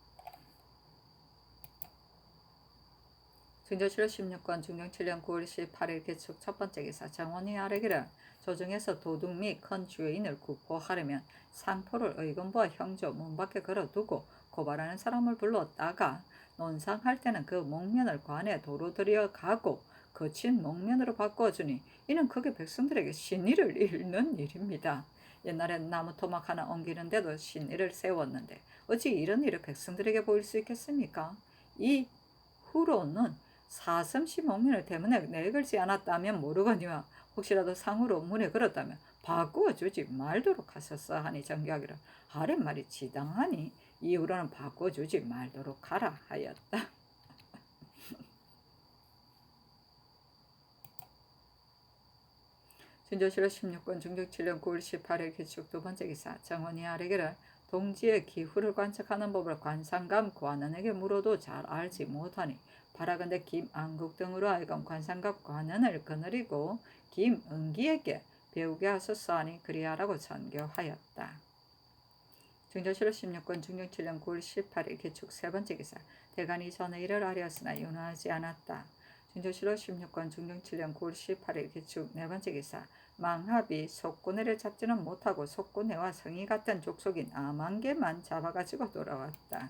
중조실록 16권 중종 7년 9월 18일 개축 첫 번째 기사 정원이 아뢰기를 조정에서 도둑 및 큰 주인을 구포하려면 상포를 의금부와 형조 문 밖에 걸어두고 고발하는 사람을 불렀다가 논상할 때는 그 목면을 관에 도로 들여가고 거친 목면으로 바꿔주니 이는 크게 백성들에게 신의를 잃는 일입니다. 옛날엔 나무 토막 하나 옮기는데도 신의를 세웠는데 어찌 이런 일을 백성들에게 보일 수 있겠습니까? 이 후로는 사슴시 목면을 때문에 내걸지 않았다면 모르거니와 혹시라도 상으로 문에 걸었다면 바꾸어 주지 말도록 하소서 하니 정교하기를 아랫말이 지당하니 이후로는 바꾸어 주지 말도록 하라 하였다. 진조실로 16권 중종 7년 9월 18일 기축 두 번째 기사. 정원이 아래기를 동지의 기후를 관측하는 법을 관상감 관원에게 물어도 잘 알지 못하니 바라건대 김안국 등으로 하여금 관상감 관원을 거느리고 김은기에게 배우게 하소서 하니 그리하라고 전교하였다. 중조실로 16권 중종 7년 9월 18일 기축 세 번째 기사. 대간이 전의 일을 아뢰었으나 윤호하지 않았다. 중조실로 16권 중종 7년 9월 18일 기축 네 번째 기사. 망합이 속고내를 잡지는 못하고 속고내와 성이 같은 족속인 아만개만 잡아가지고 돌아왔다.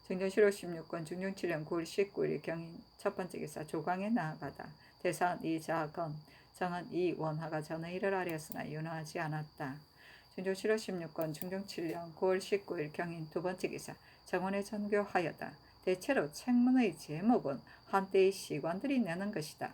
중종실로 16권 중종 7년 9월 19일 경인 첫 번째 기사. 조광에 나아가다. 대사은 이자건 정은 이원하가 전의 일을 아뢰었으나 윤호하지 않았다. 중종실로 16권 중종 7년 9월 19일 경인 두 번째 기사. 정원에 전교하였다. 대체로 책문의 제목은 한때의 시관들이 내는 것이다.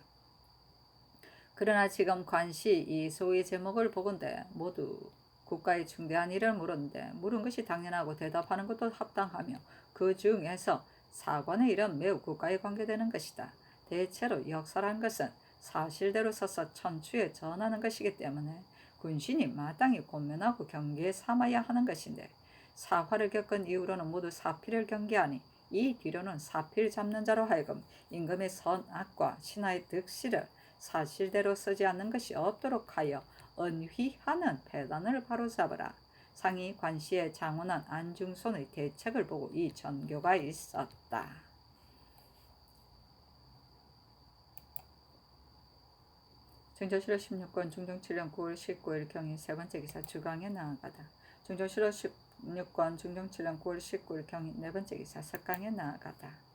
그러나 지금 관시 이 소의 제목을 보건대 모두 국가의 중대한 일을 물었는데 물은 것이 당연하고 대답하는 것도 합당하며 그 중에서 사관의 일은 매우 국가에 관계되는 것이다. 대체로 역사란 것은 사실대로 서서 천추에 전하는 것이기 때문에 군신이 마땅히 권면하고 경계에 삼아야 하는 것인데 사화를 겪은 이후로는 모두 사필을 경계하니 이 뒤로는 사필 잡는 자로 하여금 임금의 선악과 신하의 득실을 사실대로 쓰지 않는 것이 없도록 하여 언휘하는 폐단을 바로잡으라. 상이 관시의 장원한 안중손의 대책을 보고 이 전교가 있었다. 중조실로 16권 중종 7년 9월 19일 경인 세 번째 기사. 주강에 나아가다. 중조실로 16권 중종 7년 9월 19일 경인 네 번째 기사. 석강에 나아가다.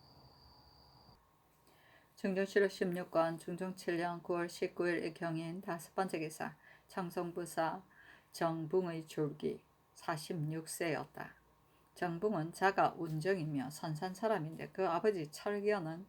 중종실록 16권 중종 7년 9월 19일 경인 다섯 번째 기사. 청송부사 정붕의 줄기 46세였다. 정붕은 자가 운정이며 선산 사람인데 그 아버지 철견은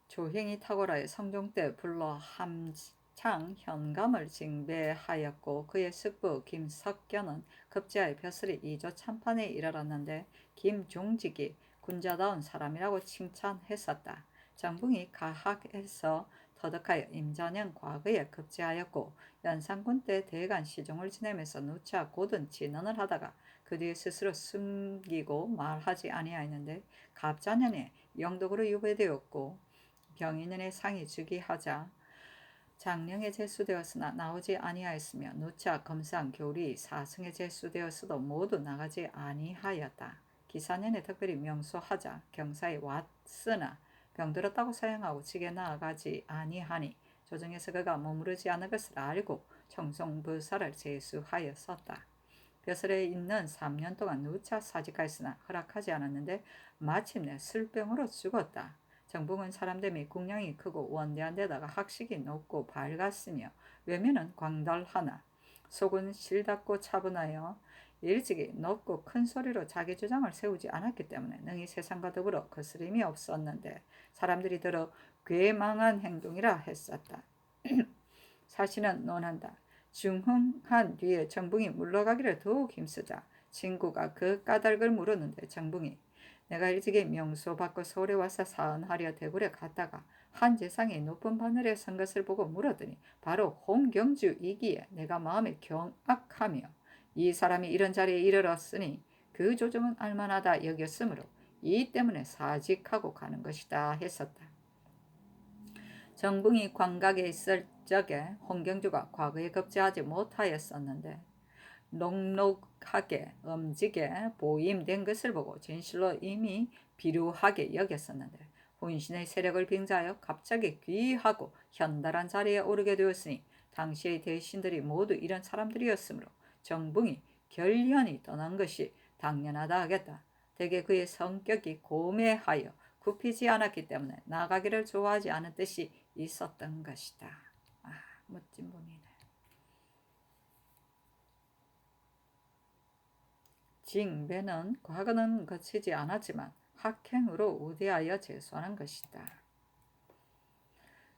조행이 탁월하여 성종 때 불러 함창 현감을 징배하였고 그의 숙부 김석견은 급제하여 벼슬이 2조 참판에 이르렀는데 김종직이 군자다운 사람이라고 칭찬했었다. 정붕이 가학에서 터득하여 임전형 과거에 급제하였고 연산군 때 대간 시종을 지내면서 누차 고든 진언을 하다가 그 뒤에 스스로 숨기고 말하지 아니하였는데 갑자년에 영독으로 유배되었고 경인년에 상이 즉위하자 장령에 제수되었으나 나오지 아니하였으며 누차 검상 교리 사승에 제수되었어도 모두 나가지 아니하였다. 기사년에 특별히 명소하자 경사에 왔으나 병들었다고 사양하고 직에 나아가지 아니하니 조정에서 그가 머무르지 않을 것을 알고 청송부사를 제수하였었다. 벼슬에 있는 3년 동안 누차 사직하였으나 허락하지 않았는데 마침내 술병으로 죽었다. 정붕은 사람됨이 궁량이 크고 원대한 데다가 학식이 높고 밝았으며 외면은 광달하나 속은 실답고 차분하여 일찍이 높고 큰 소리로 자기 주장을 세우지 않았기 때문에 능히 세상과 더불어 거스림이 없었는데 사람들이 들어 괴망한 행동이라 했었다. 사실은 논한다. 중흥한 뒤에 정붕이 물러가기를 더욱 힘쓰자 친구가 그 까닭을 물었는데 정붕이 내가 일찍이 명소받고 서울에 와서 사언하려 대굴에 갔다가 한 재상이 높은 바늘에 선 것을 보고 물었더니 바로 홍경주이기에 내가 마음에 경악하며 이 사람이 이런 자리에 이르렀으니 그 조정은 알만하다 여겼으므로 이 때문에 사직하고 가는 것이다 했었다. 정붕이 광각에 있을 적에 홍경주가 과거에 급제하지 못하였었는데 녹록하게 엄직에 보임된 것을 보고 진실로 이미 비루하게 여겼었는데 혼신의 세력을 빙자하여 갑자기 귀하고 현달한 자리에 오르게 되었으니 당시의 대신들이 모두 이런 사람들이었으므로 정붕이 결연히 떠난 것이 당연하다 하겠다. 대개 그의 성격이 고매하여 굽히지 않았기 때문에 나가기를 좋아하지 않은 뜻이 있었던 것이다. 멋진 분이네. 징배는 과거는 거치지 않았지만 학행으로 우대하여 제수하는 것이다.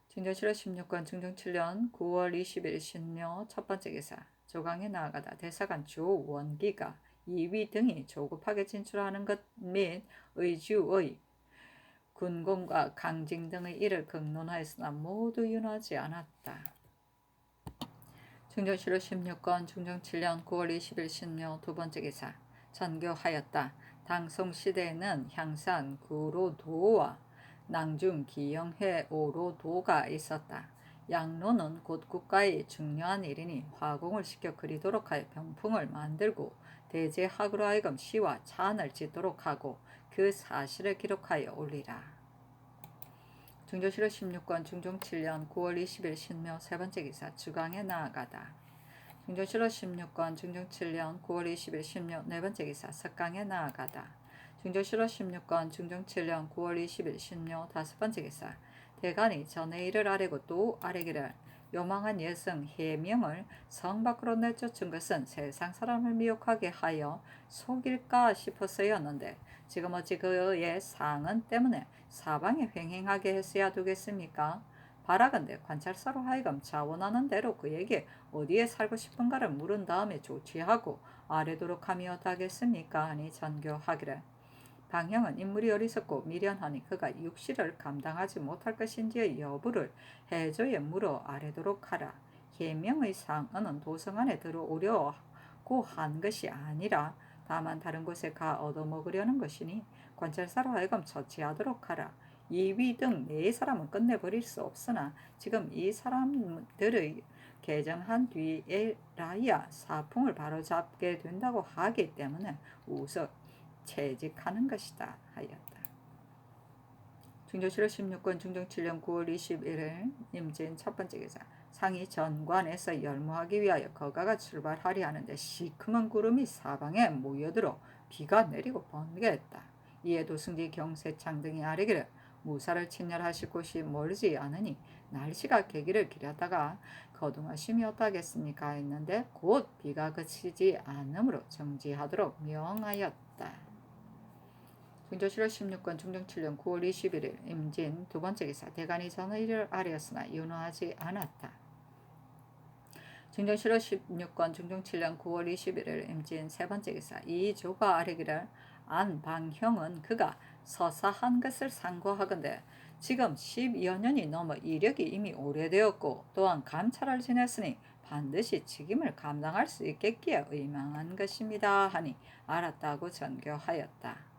중종실록 16권 중종 7년 9월 20일 신묘 첫 번째 기사. 조강에 나아가다 대사관 조원기가 이위 등이 조급하게 진출하는 것 및 의주의 군공과 강징 등의 일을 극론하였으나 모두 윤하지 않았다. 중정실로 16건 중정 7년 9월 20일 신묘 두 번째 기사 전교하였다. 당송시대에는 향산 구로도와 낭중 기영회 오로도가 있었다. 양로는 곧 국가의 중요한 일이니 화공을 시켜 그리도록 하여 병풍을 만들고 대제학으로 하여금 시와 찬을 짓도록 하고 그 사실을 기록하여 올리라. 중조실록 16권 중종 7년 9월 20일 신묘 세 번째 기사 주강에 나아가다. 중조실록 16권 중종 7년 9월 20일 신묘 네 번째 기사 석강에 나아가다. 중조실록 16권 중종 7년 9월 20일 신묘 다섯 번째 기사 대간이 전의 일을 아뢰고 또 아뢰기를 요망한 예성 해명을 성 밖으로 내쫓은 것은 세상 사람을 미혹하게 하여 속일까 싶어서였는데 지금 어찌 그의 상은 때문에 사방에 횡행하게 했어야 되겠습니까? 바라건대 관찰사로 하여금 자원하는 대로 그에게 어디에 살고 싶은가를 물은 다음에 조치하고 아뢰도록 하면 어떠하겠습니까? 하니 전교하기를 방형은 인물이 어리석고 미련하니 그가 육시를 감당하지 못할 것인지의 여부를 해조에 물어 아뢰도록 하라. 해명의 상은 도성 안에 들어오려고 한 것이 아니라 다만 다른 곳에 가 얻어먹으려는 것이니 관찰사로 하여금 처치하도록 하라. 이위 등 네 사람은 끝내버릴 수 없으나 지금 이 사람들의 개정한 뒤에라야 사풍을 바로잡게 된다고 하기 때문에 우선 채직하는 것이다 하였다. 중조실록 16권 중종 7년 9월 21일 임진 첫 번째 기사 상이 전관에서 열무하기 위하여 거가가 출발하리 하는데 시커먼 구름이 사방에 모여들어 비가 내리고 번개했다. 이에 도승지 경세창 등이 아뢰기를 무사를 친절하실 곳이 멀지 않으니 날씨가 개기를 기렸다가 거둥하심이 어떠하겠습니까 했는데 곧 비가 그치지 않으므로 정지하도록 명하였다. 중조실록 16권 중종 7년 9월 21일 임진 두 번째 기사 대간이 전의 일을 아뢰었으나 윤호하지 않았다. 중정실록 16권 중종 7년 9월 21일 임진 세 번째 기사 이조가 아뢰기를 안방형은 그가 서사한 것을 상고하건대 지금 10여 년이 넘어 이력이 이미 오래되었고 또한 감찰을 지냈으니 반드시 책임을 감당할 수 있겠기에 의망한 것입니다 하니 알았다고 전교하였다.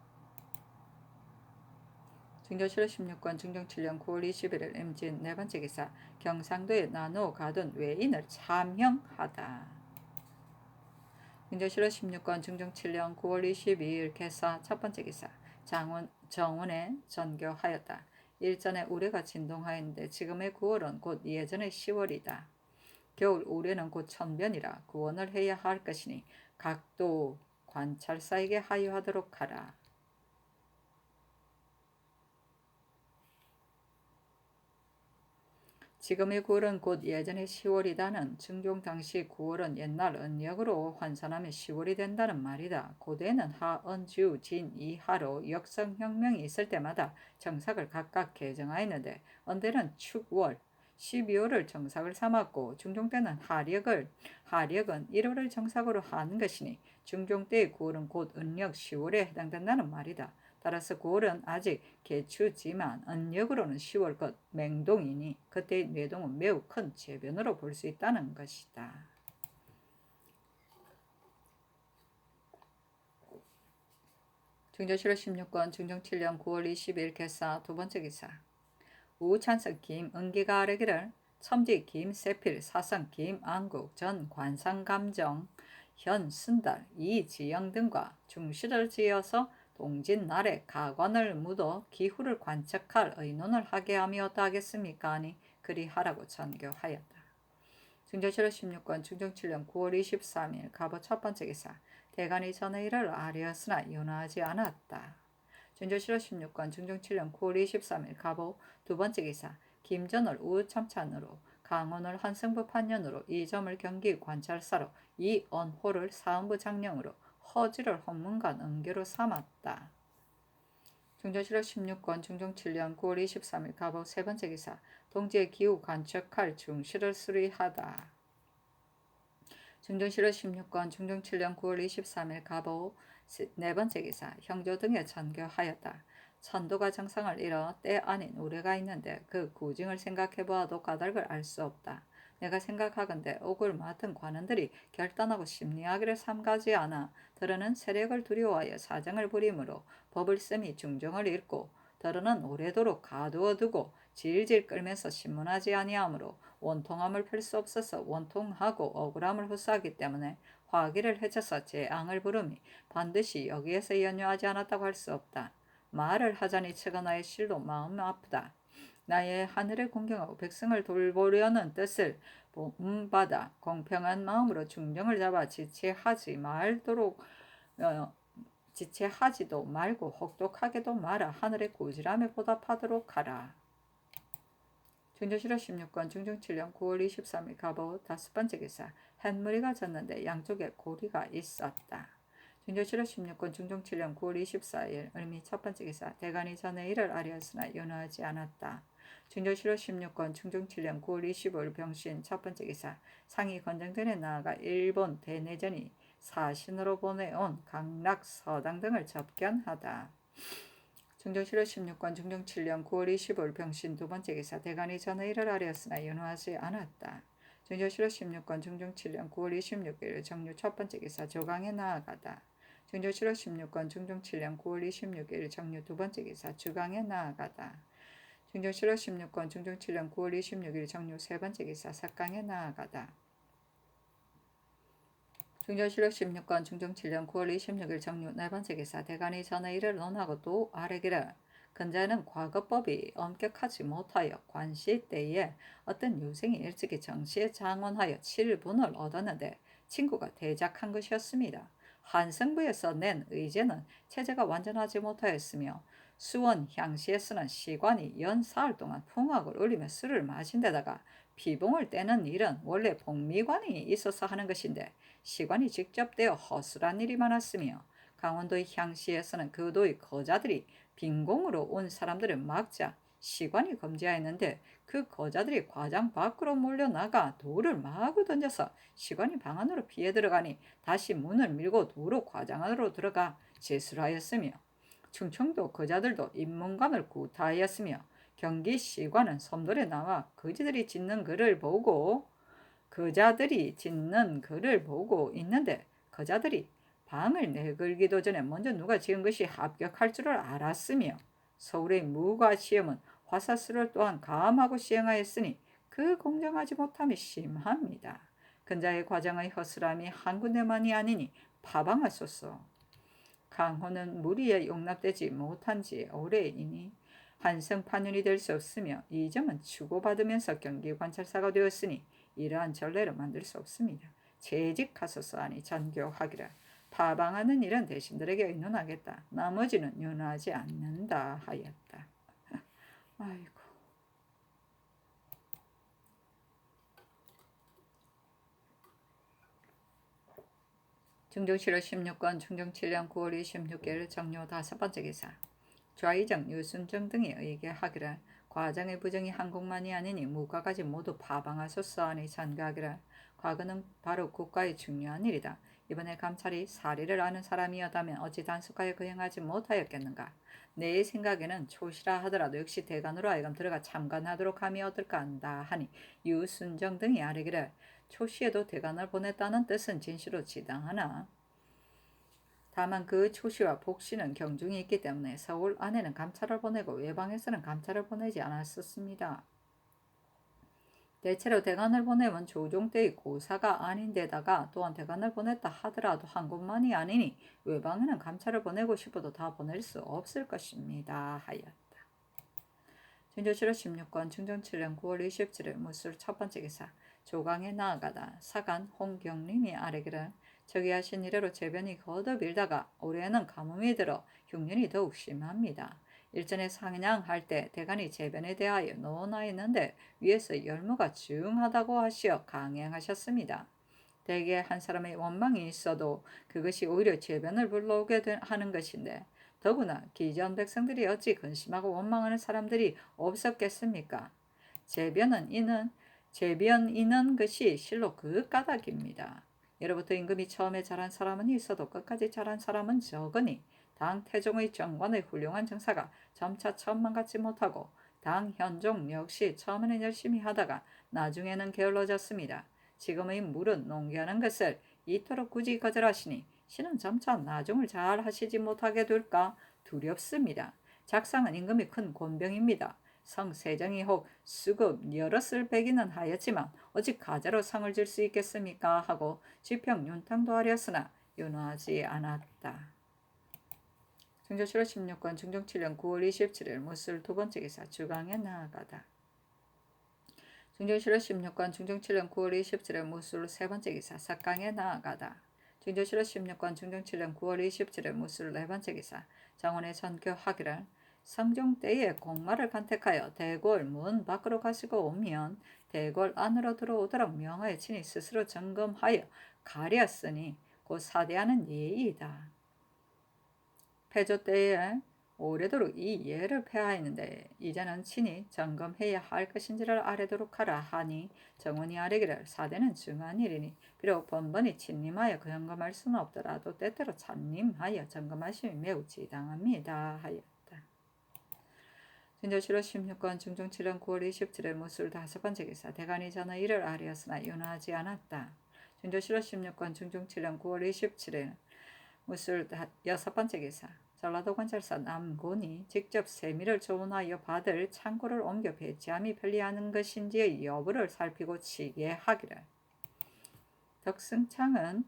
중조실록 16권 중종 7년 9월 21일 임진 네 번째 기사 경상도에 나누어 가둔 외인을 참형하다. 중조실록 16권 중종 7년 9월 22일 개사 첫 번째 기사 정원에 전교하였다. 일전에 우레가 진동하였는데 지금의 9월은 곧 예전의 10월이다. 겨울 우레는 곧 천변이라 구원을 해야 할 것이니 각도 관찰사에게 하유하도록 하라. 지금의 9월은 곧 예전의 10월이다는 중종 당시 9월은 옛날 은역으로 환산하면 10월이 된다는 말이다. 고대는 하은주 진이하로 역성혁명이 있을 때마다 정삭을 각각 개정하였는데 언대는 축월 12월을 정삭을 삼았고 중종 때는 하력은 1월을 정삭으로 한 것이니 중종 때의 9월은 곧 은역 10월에 해당된다는 말이다. 따라서 9월은 아직 개추지만 은역으로는 10월 것 맹동이니 그때의 뇌동은 매우 큰 재변으로 볼 수 있다는 것이다. 중조실록 16권 중종 7년 9월 20일 개사 두 번째 기사 우찬성 김은기가 아뢰기를 첨지 김세필 사성 김안국 전 관상감정 현 순달 이지영 등과 중시를 지어서 동짓날에 가관을 묻어 기후를 관측할 의논을 하게 하며 어떠하겠습니까 하니 그리하라고 전교하였다. 중조실록 16권 중종 7년 9월 23일 갑오 첫 번째 기사 대간이 전의 일을 아뢰었으나 윤호하지 않았다. 중조실록 16권 중종 7년 9월 23일 갑오 두 번째 기사 김전을 우참찬으로 강원을 한승부 판년으로 이점을 경기 관찰사로 이언호를 사헌부 장령으로 허지를 헌문관 은계로 삼았다. 중조실록 16권 중종 7년 9월 23일 갑오 세 번째 기사 동지의 기후 관측할 중시를 수리하다. 중종실록 16권 중종 7년 9월 23일 갑오 네 번째 기사 형조 등에 전교하였다. 천도가 정상을 잃어 때 아닌 우레가 있는데 그 구징을 생각해 보아도 까닭을 알 수 없다. 내가 생각하건대 옥을 맡은 관원들이 결단하고 심리하기를 삼가지 않아 더러는 세력을 두려워하여 사정을 부리므로 법을 씀이 중정을 잃고 더러는 오래도록 가두어 두고 질질 끌면서 신문하지 아니하므로 원통함을 펼 수 없어서 원통하고 억울함을 호소하기 때문에 화기를 헤쳐서 재앙을 부름이 반드시 여기에서 연유하지 않았다고 할 수 없다. 말을 하자니 체가 나의 실로 마음 아프다. 나의 하늘을 공경하고 백성을 돌보려는 뜻을 본받아 공평한 마음으로 중정을 잡아 지체하지도 말고 혹독하게도 말아 하늘의 고지람에 보답하도록 하라. 중조실록 16권 중종 7년 9월 23일 갑오 5번째 기사. 햇무리가 졌는데 양쪽에 고리가 있었다. 중조실록 16권 중종 7년 9월 24일 을미 첫 번째 기사. 대간이 전에 이를 아뢰었으나 연호하지 않았다. 중조실록 16권 중종 7년 9월 25일 병신 첫 번째 기사. 상이 건정전에 나아가 일본 대내전이 사신으로 보내온 강락 서당 등을 접견하다. 중종실록 16권 중종 7년 9월 25일 병신 두 번째 기사. 대간이 전의 일을 아뢰었으나 연호하지 않았다. 중종실록 16권 중종 7년 9월 26일 정류 첫 번째 기사. 조강에 나아가다. 중종실록 16권 중종 7년 9월 26일 정류 두 번째 기사. 주강에 나아가다. 중종실록 16권 중종 7년 9월 26일 정류 세 번째 기사. 삭강에 나아가다. 중종실록 16권 중종 7년 9월 26일 정류 네 번째 기사. 대간이 전의 일을 논하고 또 아뢰기를 근자에는 과거법이 엄격하지 못하여 관시 때에 어떤 유생이 일찍이 정시에 장원하여 7분을 얻었는데 친구가 대작한 것이었습니다. 한성부에서 낸 의제는 체제가 완전하지 못하였으며 수원 향시에서는 시관이 연 사흘 동안 풍악을 울리며 술을 마신 데다가 비봉을 떼는 일은 원래 복미관이 있어서 하는 것인데 시관이 직접 떼어 허술한 일이 많았으며 강원도의 향시에서는 그 도의 거자들이 빈공으로 온 사람들을 막자 시관이 금지하였는데 그 거자들이 과장 밖으로 몰려나가 돌을 마구 던져서 시관이 방 안으로 피해 들어가니 다시 문을 밀고 도로 과장 안으로 들어가 제수를 하였으며 충청도 거자들도 인문관을 구타하였으며 경기 시관은 섬돌에 나와 거지들이 짓는 글을 보고 있는데 거자들이 방을 내걸기도 전에 먼저 누가 지은 것이 합격할 줄을 알았으며 서울의 무과 시험은 화사수를 또한 감하고 시행하였으니 그 공정하지 못함이 심합니다. 근자의 과정의 허술함이 한 군데만이 아니니 파방하소서. 강호는 무리에 용납되지 못한 지 오래이니 한성판윤이 될 수 없으며 이 점은 추고받으면서 경기관찰사가 되었으니 이러한 전례를 만들 수 없습니다. 재직하소서 하니 전교하기를 파방하는 일은 대신들에게 의논하겠다. 나머지는 윤하지 않는다 하였다. 아이고. 중종실록 16권 중종 7년 9월 26일 정료 5번째 기사. 좌의정 유순정 등이 의계하기를 과정의 부정이 한국만이 아니니 무과까지 모두 파방하소서 하니 전가하기를 과거는 바로 국가의 중요한 일이다. 이번에 감찰이 사리를 아는 사람이었다면 어찌 단속하여 거행하지 못하였겠는가. 내 생각에는 초시라 하더라도 역시 대관으로 하여금 들어가 참관하도록 함이 어떨까 한다 하니 유순정 등이 아뢰기를 초시에도 대관을 보냈다는 뜻은 진실로 지당하나 다만 그 초시와 복시는 경중이 있기 때문에 서울 안에는 감찰을 보내고 외방에서는 감찰을 보내지 않았었습니다. 대체로 대관을 보내면 조종 때의 고사가 아닌데다가 또한 대관을 보냈다 하더라도 한 곳만이 아니니 외방에는 감찰을 보내고 싶어도 다 보낼 수 없을 것입니다 하였다. 중조실록 16권 중종 7년 9월 27일 무술 첫 번째 기사. 조강에 나아가다 사간 홍경림이 아뢰기를 저기 하신 이래로 재변이 거듭 일다가 올해는 가뭄이 들어 흉년이 더욱 심합니다. 일전에 상냥할 때 대간이 재변에 대하여 논하였는데 위에서 열무가 중하다고 하시어 강행하셨습니다. 대개 한 사람의 원망이 있어도 그것이 오히려 재변을 불러오게 하는 것인데 더구나 기전 백성들이 어찌 근심하고 원망하는 사람들이 없었겠습니까? 재변 이는 것이 실로 그 까닭입니다. 예로부터 임금이 처음에 잘한 사람은 있어도 끝까지 잘한 사람은 적으니 당 태종의 정관의 훌륭한 정사가 점차 천만같지 못하고 당 현종 역시 처음에는 열심히 하다가 나중에는 게을러졌습니다. 지금의 물은 농기하는 것을 이토록 굳이 거절하시니 신은 점차 나중을 잘 하시지 못하게 될까 두렵습니다. 작상은 임금이 큰 권병입니다. 성세정이 혹 수급 여럿을 베기는 하였지만 오직 가자로 상을 줄 수 있겠습니까 하고 지평 윤탕도 하렸으나 윤호하지 않았다. 중조실호 16권 중종 7년 9월 27일 무술 두 번째 기사 주강에 나아가다. 중조실호 16권 중종 7년 9월 27일 무술 세 번째 기사 삭강에 나아가다. 중조실호 16권 중종 7년 9월 27일 무술 네 번째 기사 장원의 전교하기를 성종 때에 공마를 간택하여 대궐 문 밖으로 가시고 오면 대궐 안으로 들어오도록 명하여 친히 스스로 점검하여 가렸으니 곧 사대하는 예의이다. 폐조 때에 오래도록 이 예를 폐하였는데 이제는 친히 점검해야 할 것인지를 아뢰도록 하라 하니 정원이 아뢰기를 사대는 중한 일이니 비록 번번이 친님하여 점검할 수는 없더라도 때때로 찬님하여 점검하심이 매우 지당합니다 하였다. 중조실호 16권 중종 7년 9월 27일 무술 다섯 번째 기사 대간이 전의 이를 아뢰었으나 윤호하지 않았다. 중조실호 16권 중종 7년 9월 27일 무술 여섯 번째 기사 전라도 관찰사 남곤이 직접 세미를 조문하여 받을 창고를 옮겨 배치함이 편리하는 것인지의 여부를 살피고 치게하기를 덕승창은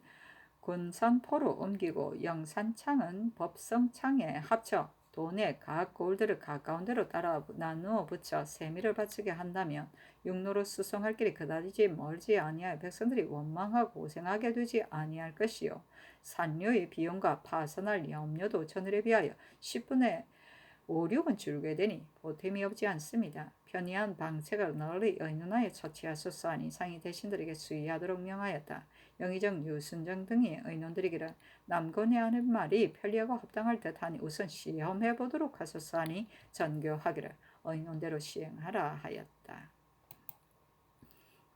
군산포로 옮기고 영산창은 법성창에 합쳐 도내 각 골들을 가까운 데로 따라 나누어 붙여 세미를 바치게 한다면 육로로 수송할 길이 그다지 멀지 아니하여 백성들이 원망하고 고생하게 되지 아니할 것이요 산료의 비용과 파산할 염려도 전일에 비하여 10분의 5, 6은 줄게 되니 보탬이 없지 않습니다. 편리한 방책을 널리 의논하여 처치하소서 하니 상이 대신들에게 수의하도록 명하였다. 영의정 유순정 등이 의논드리기를 남곤이 하는 말이 편리하고 합당할 듯하니 우선 시험해보도록 하소서 하니 전교하기를 의논대로 시행하라 하였다.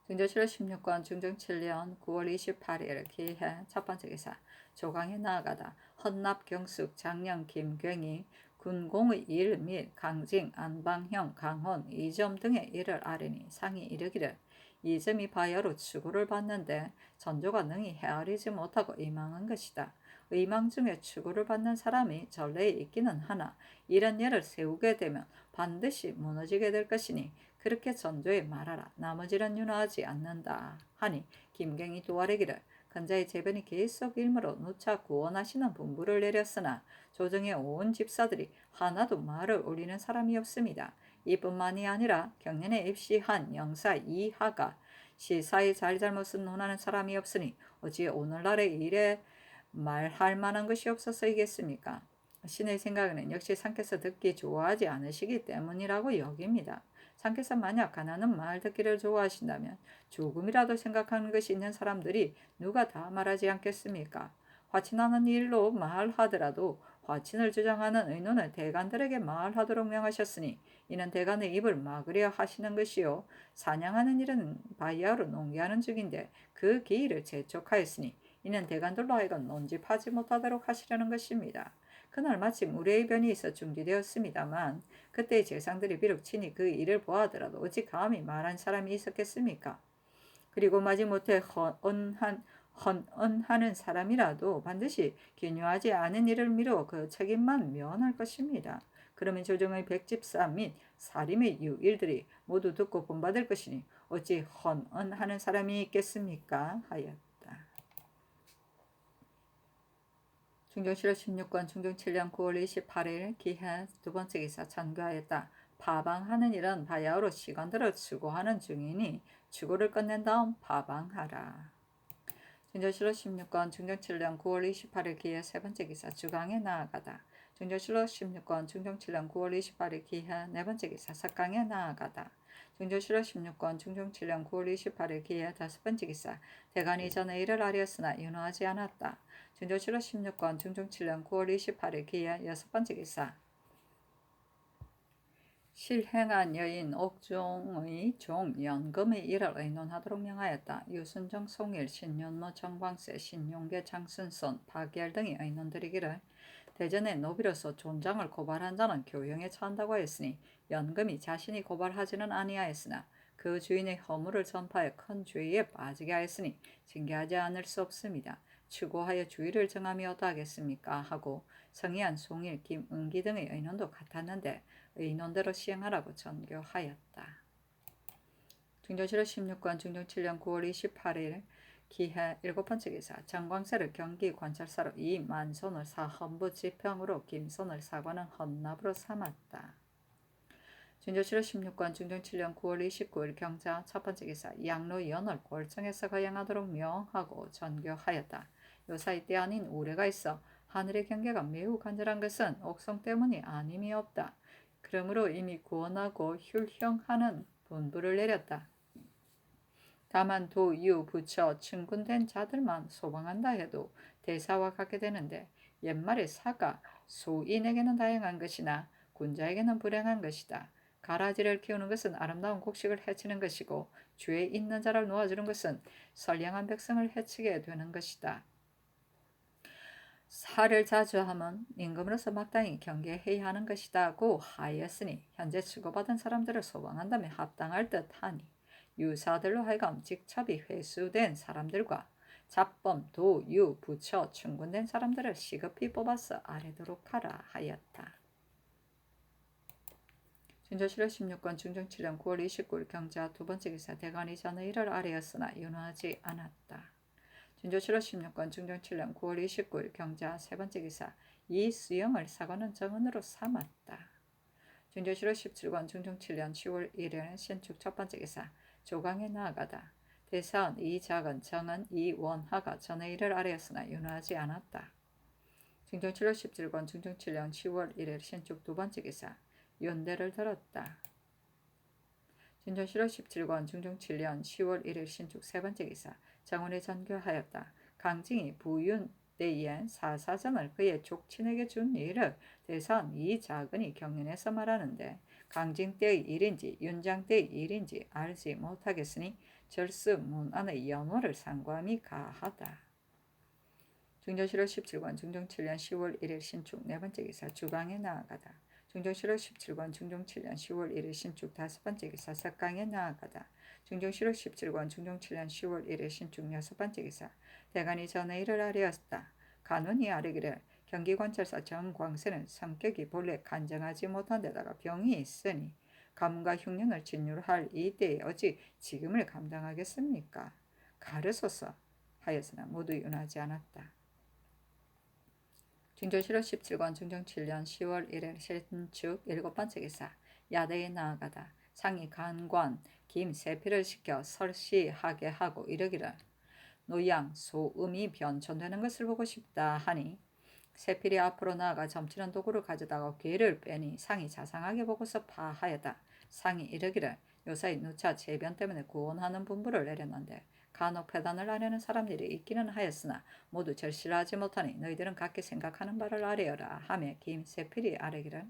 중조실호 16권 중종 7년 9월 28일 기해 첫 번째 기사 조강에 나아가다 헌납 경숙 장령 김굉이 군공의 일 및 강징 안방형 강혼 이점 등의 일을 아뢰니 상이 이르기를 이 점이 바야로 추구를 받는데 전조가 능히 헤아리지 못하고 의망한 것이다. 의망 중에 추구를 받는 사람이 전례에 있기는 하나 이런 예를 세우게 되면 반드시 무너지게 될 것이니 그렇게 전조에 말하라. 나머지는 윤호하지 않는다. 하니 김갱이 도아래기를 근자의 재변이 계속 일무로 누차 구원하시는 분부를 내렸으나 조정의 온 집사들이 하나도 말을 올리는 사람이 없습니다. 이뿐만이 아니라 경년에 입시한 영사 이하가 시사의 잘잘못은 논하는 사람이 없으니 어찌 오늘날의 일에 말할 만한 것이 없어서이겠습니까? 신의 생각에는 역시 상께서 듣기 좋아하지 않으시기 때문이라고 여깁니다. 상께서 만약 가난한 말 듣기를 좋아하신다면 조금이라도 생각하는 것이 있는 사람들이 누가 다 말하지 않겠습니까? 화친하는 일로 말하더라도 화친을 주장하는 의논을 대간들에게 말하도록 명하셨으니 이는 대간의 입을 막으려 하시는 것이요 사냥하는 일은 바야흐로 농기하는 중인데 그 기일을 재촉하였으니 이는 대간들로 하여금 논집하지 못하도록 하시려는 것입니다. 그날 마침 우리의 변이 있어 중지되었습니다만 그때의 재상들이 비록 친히 그 일을 보아하더라도 어찌 감히 말한 사람이 있었겠습니까? 그리고 마지못해 헌언하는 사람이라도 반드시 기묘하지 않은 일을 미루어 그 책임만 면할 것입니다. 그러면 조정의 백집사 및 사림의 유일들이 모두 듣고 본받을 것이니 어찌 헌언하는 사람이 있겠습니까? 하였다. 중종실호 16권 중종 7년 9월 28일 기해 두 번째 기사 전교하였다. 파방하는 일은 바야흐로 시간들을 추구하는 중이니 추구를 끝낸 다음 파방하라. 중조실호 16권 중종 7년 9월 28일 기해 세 번째 기사 주강에 나아가다. 중조실호 16권 중종 7년 9월 28일 기해 네 번째 기사 석강에 나아가다. 중조실호 16권 중종 7년 9월 28일 기해 다섯 번째 기사 대간이 전에 이를 아뢰었으나 윤호하지 않았다. 중조실호 16권 중종 7년 9월 28일 기해 여섯 번째 기사 실행한 여인 옥종의 종 연금의 일을 의논하도록 명하였다. 유순정, 송일, 신윤모, 정광세, 신용계, 장순손, 박열 등이 의논드리기를 대전에 노비로서 존장을 고발한 자는 교형에 처한다고 하였으니 연금이 자신이 고발하지는 아니하였으나 그 주인의 허물을 전파해 큰 죄에 빠지게 하였으니 징계하지 않을 수 없습니다. 추구하여 주의를 정함이 어떠하겠습니까? 하고 성희안, 송일, 김은기 등의 의논도 같았는데 의논대로 시행하라고 전교하였다. 중조실록 16권 중종 7년 9월 28일 기해 7번째 기사 정광세를 경기관찰사로 이만손을 사헌부 지평으로 김손을 사관은 헌납으로 삼았다. 중조실록 16권 중종 7년 9월 29일 경자 첫번째 기사 양로연을 골정에서 거행하도록 명하고 전교하였다. 요사이 때 아닌 우레가 있어 하늘의 경계가 매우 간절한 것은 옥성 때문이 아님이 없다. 그러므로 이미 구원하고 훌형하는 분부를 내렸다. 다만 도, 유, 부처, 친군된 자들만 소방한다 해도 대사와 같게 되는데 옛말에 사가 소인에게는 다양한 것이나 군자에게는 불행한 것이다. 가라지를 키우는 것은 아름다운 곡식을 해치는 것이고 죄 있는 자를 놓아주는 것은 선량한 백성을 해치게 되는 것이다. 살을 자주 하면 임금으로서 마땅히 경계해야 하는 것이다고 하였으니 현재 수고받은 사람들을 소방한다면 합당할 듯하니 유사들로 하여금 직첩이 회수된 사람들과 잡범, 도, 유, 부처, 충군된 사람들을 시급히 뽑아서 아래도록 하라 하였다. 중조실록 16권 중종 7년 9월 29일 경자 두번째 기사 대관이 전의 일을 아래였으나 윤호하지 않았다. 중조실록 16권 중종 7년 9월 29일 경자 세번째 기사 이수영을 사관은 정은으로 삼았다. 중조실록 17권 중종 7년 10월 1일은 신축 첫번째 기사 조강에 나아가다. 대사은 이작은 정은 이원하가 전의 일을 아래였으나 윤호하지 않았다. 중종 7월 17권 중종 7년 10월 1일 신축 두번째 기사 윤대를 들었다. 중종 7월 17권 중종 7년 10월 1일 신축 세번째 기사 정원에 전교하였다. 강징이 부윤대의 사사전을 그의 족친에게 준 일을 대선 이작은이 경륜에서 말하는데 강징 때의 일인지 윤장 때의 일인지 알지 못하겠으니 절수문안의 연호를 상고함이 가하다. 중종 7월 17권 중종 7년 10월 1일 신축 네번째 기사 주강에 나아가다. 중종 7월 17권 중종 7년 10월 1일 신축 다섯번째 기사 석강에 나아가다. 중종 7월 17권 중종 7년 10월 1일 신축 여섯번째 기사 대간이 전의 일을 아뢰었다. 간운이 아뢰기를 경기관찰사 정광세는 성격이 본래 간정하지 못한 데다가 병이 있으니 가문과 흉년을 진율할 이때에 어찌 지금을 감당하겠습니까? 가르소서 하였으나 모두 윤하지 않았다. 중종 7월 17권 중종 7년 10월 1일 신축 7번째 기사 야대에 나아가다. 상이 간관 김세필을 시켜 설시하게 하고 이르기를 노양 소음이 변천되는 것을 보고 싶다 하니 세필이 앞으로 나아가 점치는 도구를 가져다가 괴를 빼니 상이 자상하게 보고서 파하였다. 상이 이르기를 요사이 누차 재변 때문에 구원하는 분부를 내렸는데 간혹 패단을 아뢰는 사람들이 있기는 하였으나 모두 절실하지 못하니 너희들은 각기 생각하는 바를 아뢰어라 하며 김세필이 아뢰기를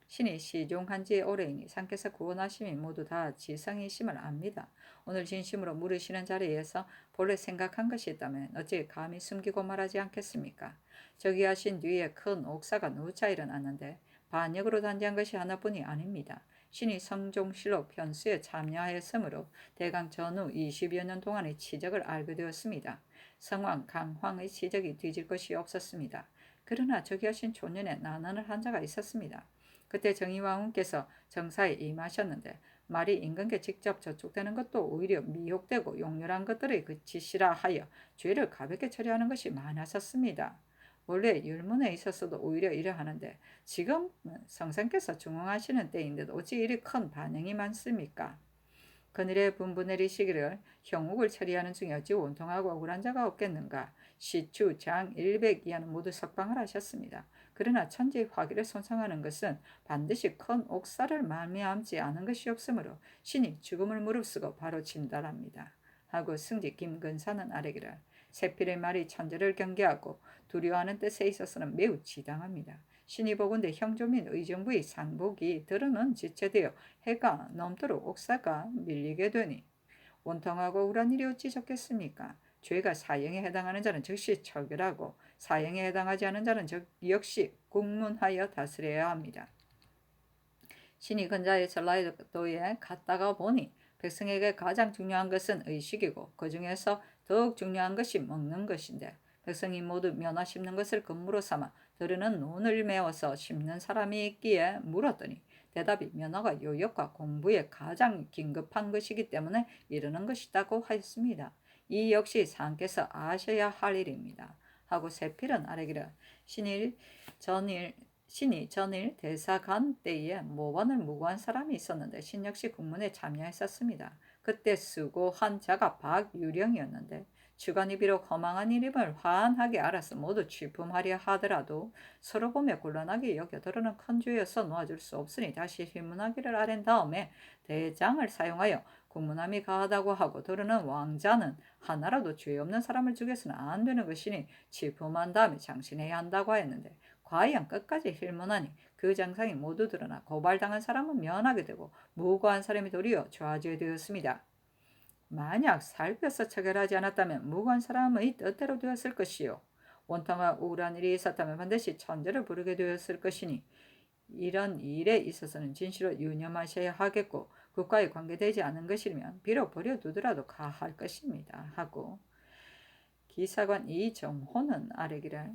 신이 시종한 지 오래이니 상께서 구원하심이 모두 다 지성이심을 압니다. 오늘 진심으로 물으시는 자리에서 본래 생각한 것이 있다면 어찌 감히 숨기고 말하지 않겠습니까? 저기 하신 뒤에 큰 옥사가 누차 일어났는데 반역으로 단지한 것이 하나뿐이 아닙니다. 신이 성종실록 편수에 참여하였으므로 대강 전후 20여 년 동안의 치적을 알게 되었습니다. 성왕 강황의 치적이 뒤질 것이 없었습니다. 그러나 저기 하신 초년에 난언을 한 자가 있었습니다. 그때 정의왕후께서 정사에 임하셨는데 말이 임금께 직접 저촉되는 것도 오히려 미혹되고 용렬한 것들의 그 짓이라 하여 죄를 가볍게 처리하는 것이 많았었습니다. 원래 율문에 있어서도 오히려 이러하는데 지금 성상께서 중흥하시는 때인데도 어찌 이리 큰 반응이 많습니까? 그늘에 분부 내리시기를 형욱을 처리하는 중에 어찌 원통하고 억울한 자가 없겠는가. 시추, 장, 일백 이하는 모두 석방을 하셨습니다. 그러나 천지의 화기를 손상하는 것은 반드시 큰 옥사를 말미암지 않은 것이 없으므로 신이 죽음을 무릅쓰고 바로 진달합니다. 하고 승지 김근사는 아뢰기를 세필의 말이 천재를 경계하고 두려워하는 뜻에 있어서는 매우 지당합니다. 신이 보건대 형조 및 의정부의 상복이 드러는 지체되어 해가 넘도록 옥사가 밀리게 되니 원통하고 우울한 일이 어찌 좋겠습니까? 죄가 사형에 해당하는 자는 즉시 처결하고 사형에 해당하지 않은 자는 역시 국문하여 다스려야 합니다. 신이 근자의 전라도에 갔다가 보니 백성에게 가장 중요한 것은 의식이고 그 중에서 더욱 중요한 것이 먹는 것인데 백성이 모두 면화 심는 것을 근무로 삼아 들으는 논을 메워서 심는 사람이 있기에 물었더니 대답이 면화가 요역과 공부에 가장 긴급한 것이기 때문에 이르는 것이라고 하였습니다. 이 역시 상께서 아셔야 할 일입니다. 하고 세필은 아뢰기를 신이 전일 대사관 때에 모반을 무고한 사람이 있었는데 신 역시 국문에 참여했었습니다. 그때 수고한 자가 박유령이었는데 주관이 비록 허망한 일임을 환하게 알아서 모두 취품하려 하더라도 서로 보며 곤란하게 여겨 더러는 큰 죄여서 놓아줄 수 없으니 다시 휘문하기를 아랜 다음에 대장을 사용하여 국문함이 가하다고 하고 더러는 왕자는 하나라도 죄 없는 사람을 죽여서는 안 되는 것이니 취품한 다음에 장신해야 한다고 하였는데 과연 끝까지 힐문하니 그 장상이 모두 드러나 고발당한 사람은 면하게 되고 무고한 사람이 도리어 좌지게 되었습니다. 만약 살펴서 처결하지 않았다면 무고한 사람의 뜻대로 되었을 것이요 원통과 우울한 일이 있었다면 반드시 천재를 부르게 되었을 것이니 이런 일에 있어서는 진실로 유념하셔야 하겠고 국가에 관계되지 않은 것이면 비록 버려두더라도 가할 것입니다. 하고 기사관 이정호는 아뢰기를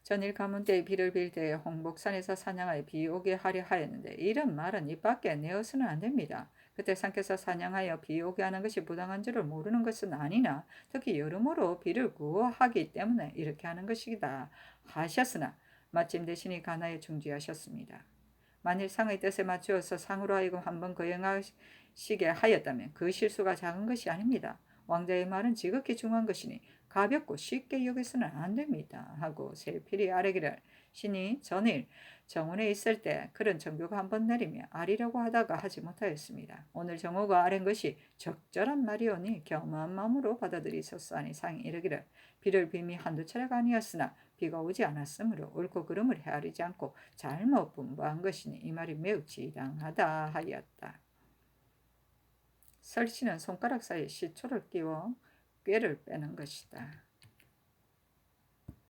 전일 가문 때의 비를 빌 때에 홍복산에서 사냥하여 비 오게 하려 하였는데 이런 말은 입 밖에 내어서는 안 됩니다. 그때 상께서 사냥하여 비 오게 하는 것이 부당한 줄을 모르는 것은 아니나 특히 여러모로 비를 구하기 때문에 이렇게 하는 것이다 하셨으나 마침 대신이 가나에 중지하셨습니다. 만일 상의 뜻에 맞추어서 상으로 하여금 한번 거행하시게 하였다면 그 실수가 작은 것이 아닙니다. 왕자의 말은 지극히 중요한 것이니 가볍고 쉽게 여기서는 안 됩니다. 하고 세필이 아뢰기를 신이 전일 정원에 있을 때 그런 정교가 한번 내리며 아리려고 하다가 하지 못하였습니다. 오늘 정호가 아랜 것이 적절한 말이오니 겸허한 마음으로 받아들이소서하니 상이 이르기를 비를 빔이 한두 차례가 아니었으나 비가 오지 않았으므로 옳고 그름을 헤아리지 않고 잘못 분부한 것이니 이 말이 매우 지당하다 하였다. 설씨는 손가락 사이에 시초를 끼워 꾀를 빼는 것이다.